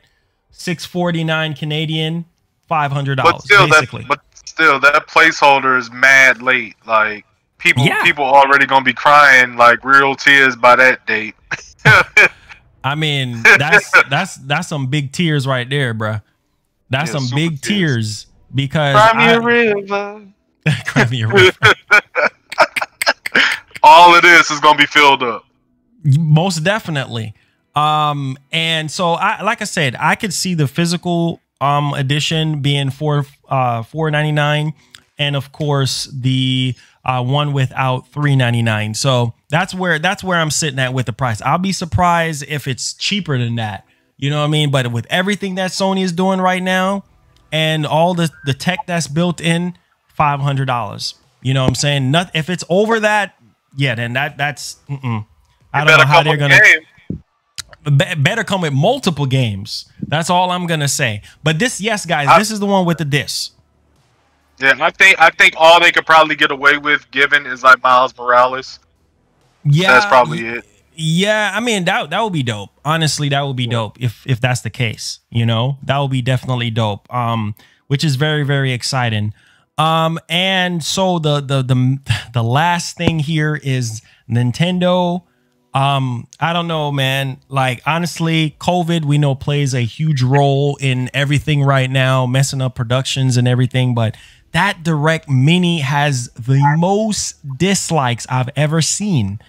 $649 Canadian, $500 basically. But still, that placeholder is mad late. Like people already gonna be crying like real tears by that date. I mean, that's some big tears right there, bruh. That's some big tears because Cry me a river. Cry me a river. All of this is gonna be filled up. Most definitely. And so like I said, I could see the physical edition being $499, and of course the one without $399. So that's where I'm sitting at with the price. I'll be surprised if it's cheaper than that. You know what I mean? But with everything that Sony is doing right now and all the tech that's built in, $500. You know what I'm saying? If it's over that, yeah, then that's I don't know how they're gonna. Better come with multiple games. That's all I'm gonna say. But this, yes, guys, this is the one with the disc. Yeah, I think all they could probably get away with giving is like Miles Morales. Yeah, that's probably it. Yeah, I mean that would be dope. Honestly, that would be dope if that's the case. You know, that would be definitely dope. Which is very, very exciting. And so the last thing here is Nintendo. I don't know, man. Like, honestly, COVID, we know, plays a huge role in everything right now, messing up productions and everything. But that Direct Mini has the most dislikes I've ever seen.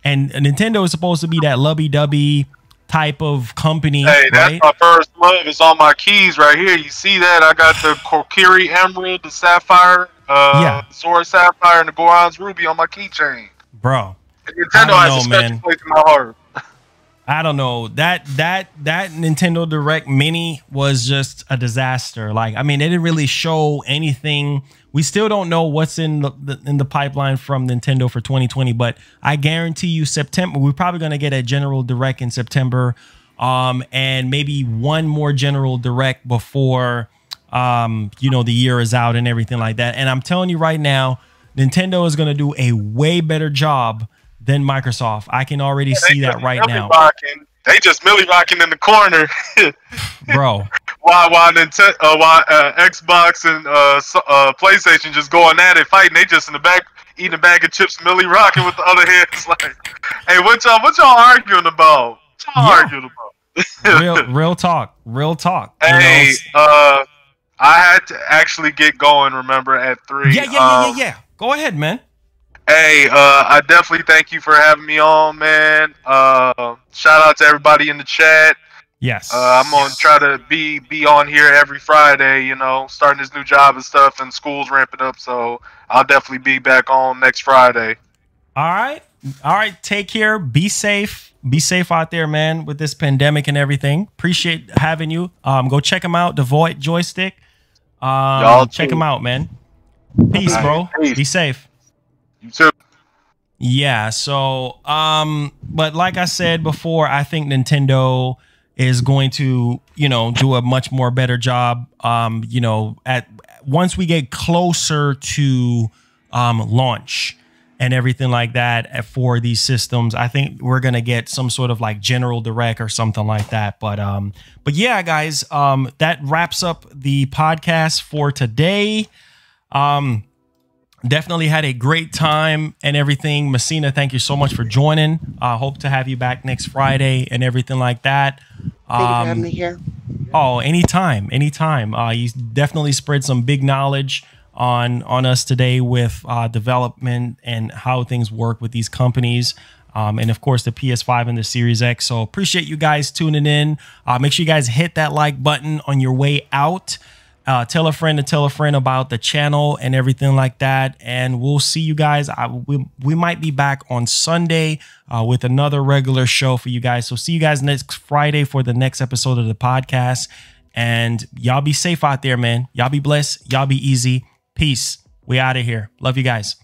And Nintendo is supposed to be that lovey-dovey type of company. Hey, that's my first love. It's on my keys right here. You see that? I got the Kokiri Emerald, the Sapphire, Zora Sapphire, and the Goron's Ruby on my keychain. Bro. Nintendo has a special place in my heart. I don't know. That Nintendo Direct Mini was just a disaster. Like, I mean, they didn't really show anything. We still don't know what's in the pipeline from Nintendo for 2020, but I guarantee you September, we're probably going to get a general direct in September, and maybe one more general direct before you know, the year is out and everything like that. And I'm telling you right now, Nintendo is going to do a way better job than Microsoft. I can already see that right now. They just milli rocking in the corner, bro. While Xbox and PlayStation just going at it, fighting. They just in the back eating a bag of chips, milli rocking with the other hands. Like, hey, what y'all arguing about? What y'all arguing about? real talk. Hey, I had to actually get going. Remember at 3. Yeah. Go ahead, man. Hey, I definitely thank you for having me on, man. Shout out to everybody in the chat. Yes. I'm gonna try to be on here every Friday, you know, starting this new job and stuff, and school's ramping up, so I'll definitely be back on next Friday. All right. Take care. Be safe. Be safe out there, man, with this pandemic and everything. Appreciate having you. Go check them out. Devoid Joystick. Check them out, man. Peace, bro. Peace. Be safe. You too. Yeah, so but like I said before, I think Nintendo is going to, you know, do a much more better job, you know, once we get closer to launch and everything like that for these systems. I think we're going to get some sort of like general direct or something like that. But yeah, guys, that wraps up the podcast for today. Definitely had a great time and everything. Messina, thank you so much for joining. Hope to have you back next Friday and everything like that. Thank you for having me here. Oh, anytime. You definitely spread some big knowledge on us today with development and how things work with these companies. And of course, the PS5 and the Series X. So appreciate you guys tuning in. Make sure you guys hit that like button on your way out. Tell a friend to tell a friend about the channel and everything like that. And we'll see you guys. We might be back on Sunday with another regular show for you guys. So see you guys next Friday for the next episode of the podcast. And y'all be safe out there, man. Y'all be blessed. Y'all be easy. Peace. We out of here. Love you guys.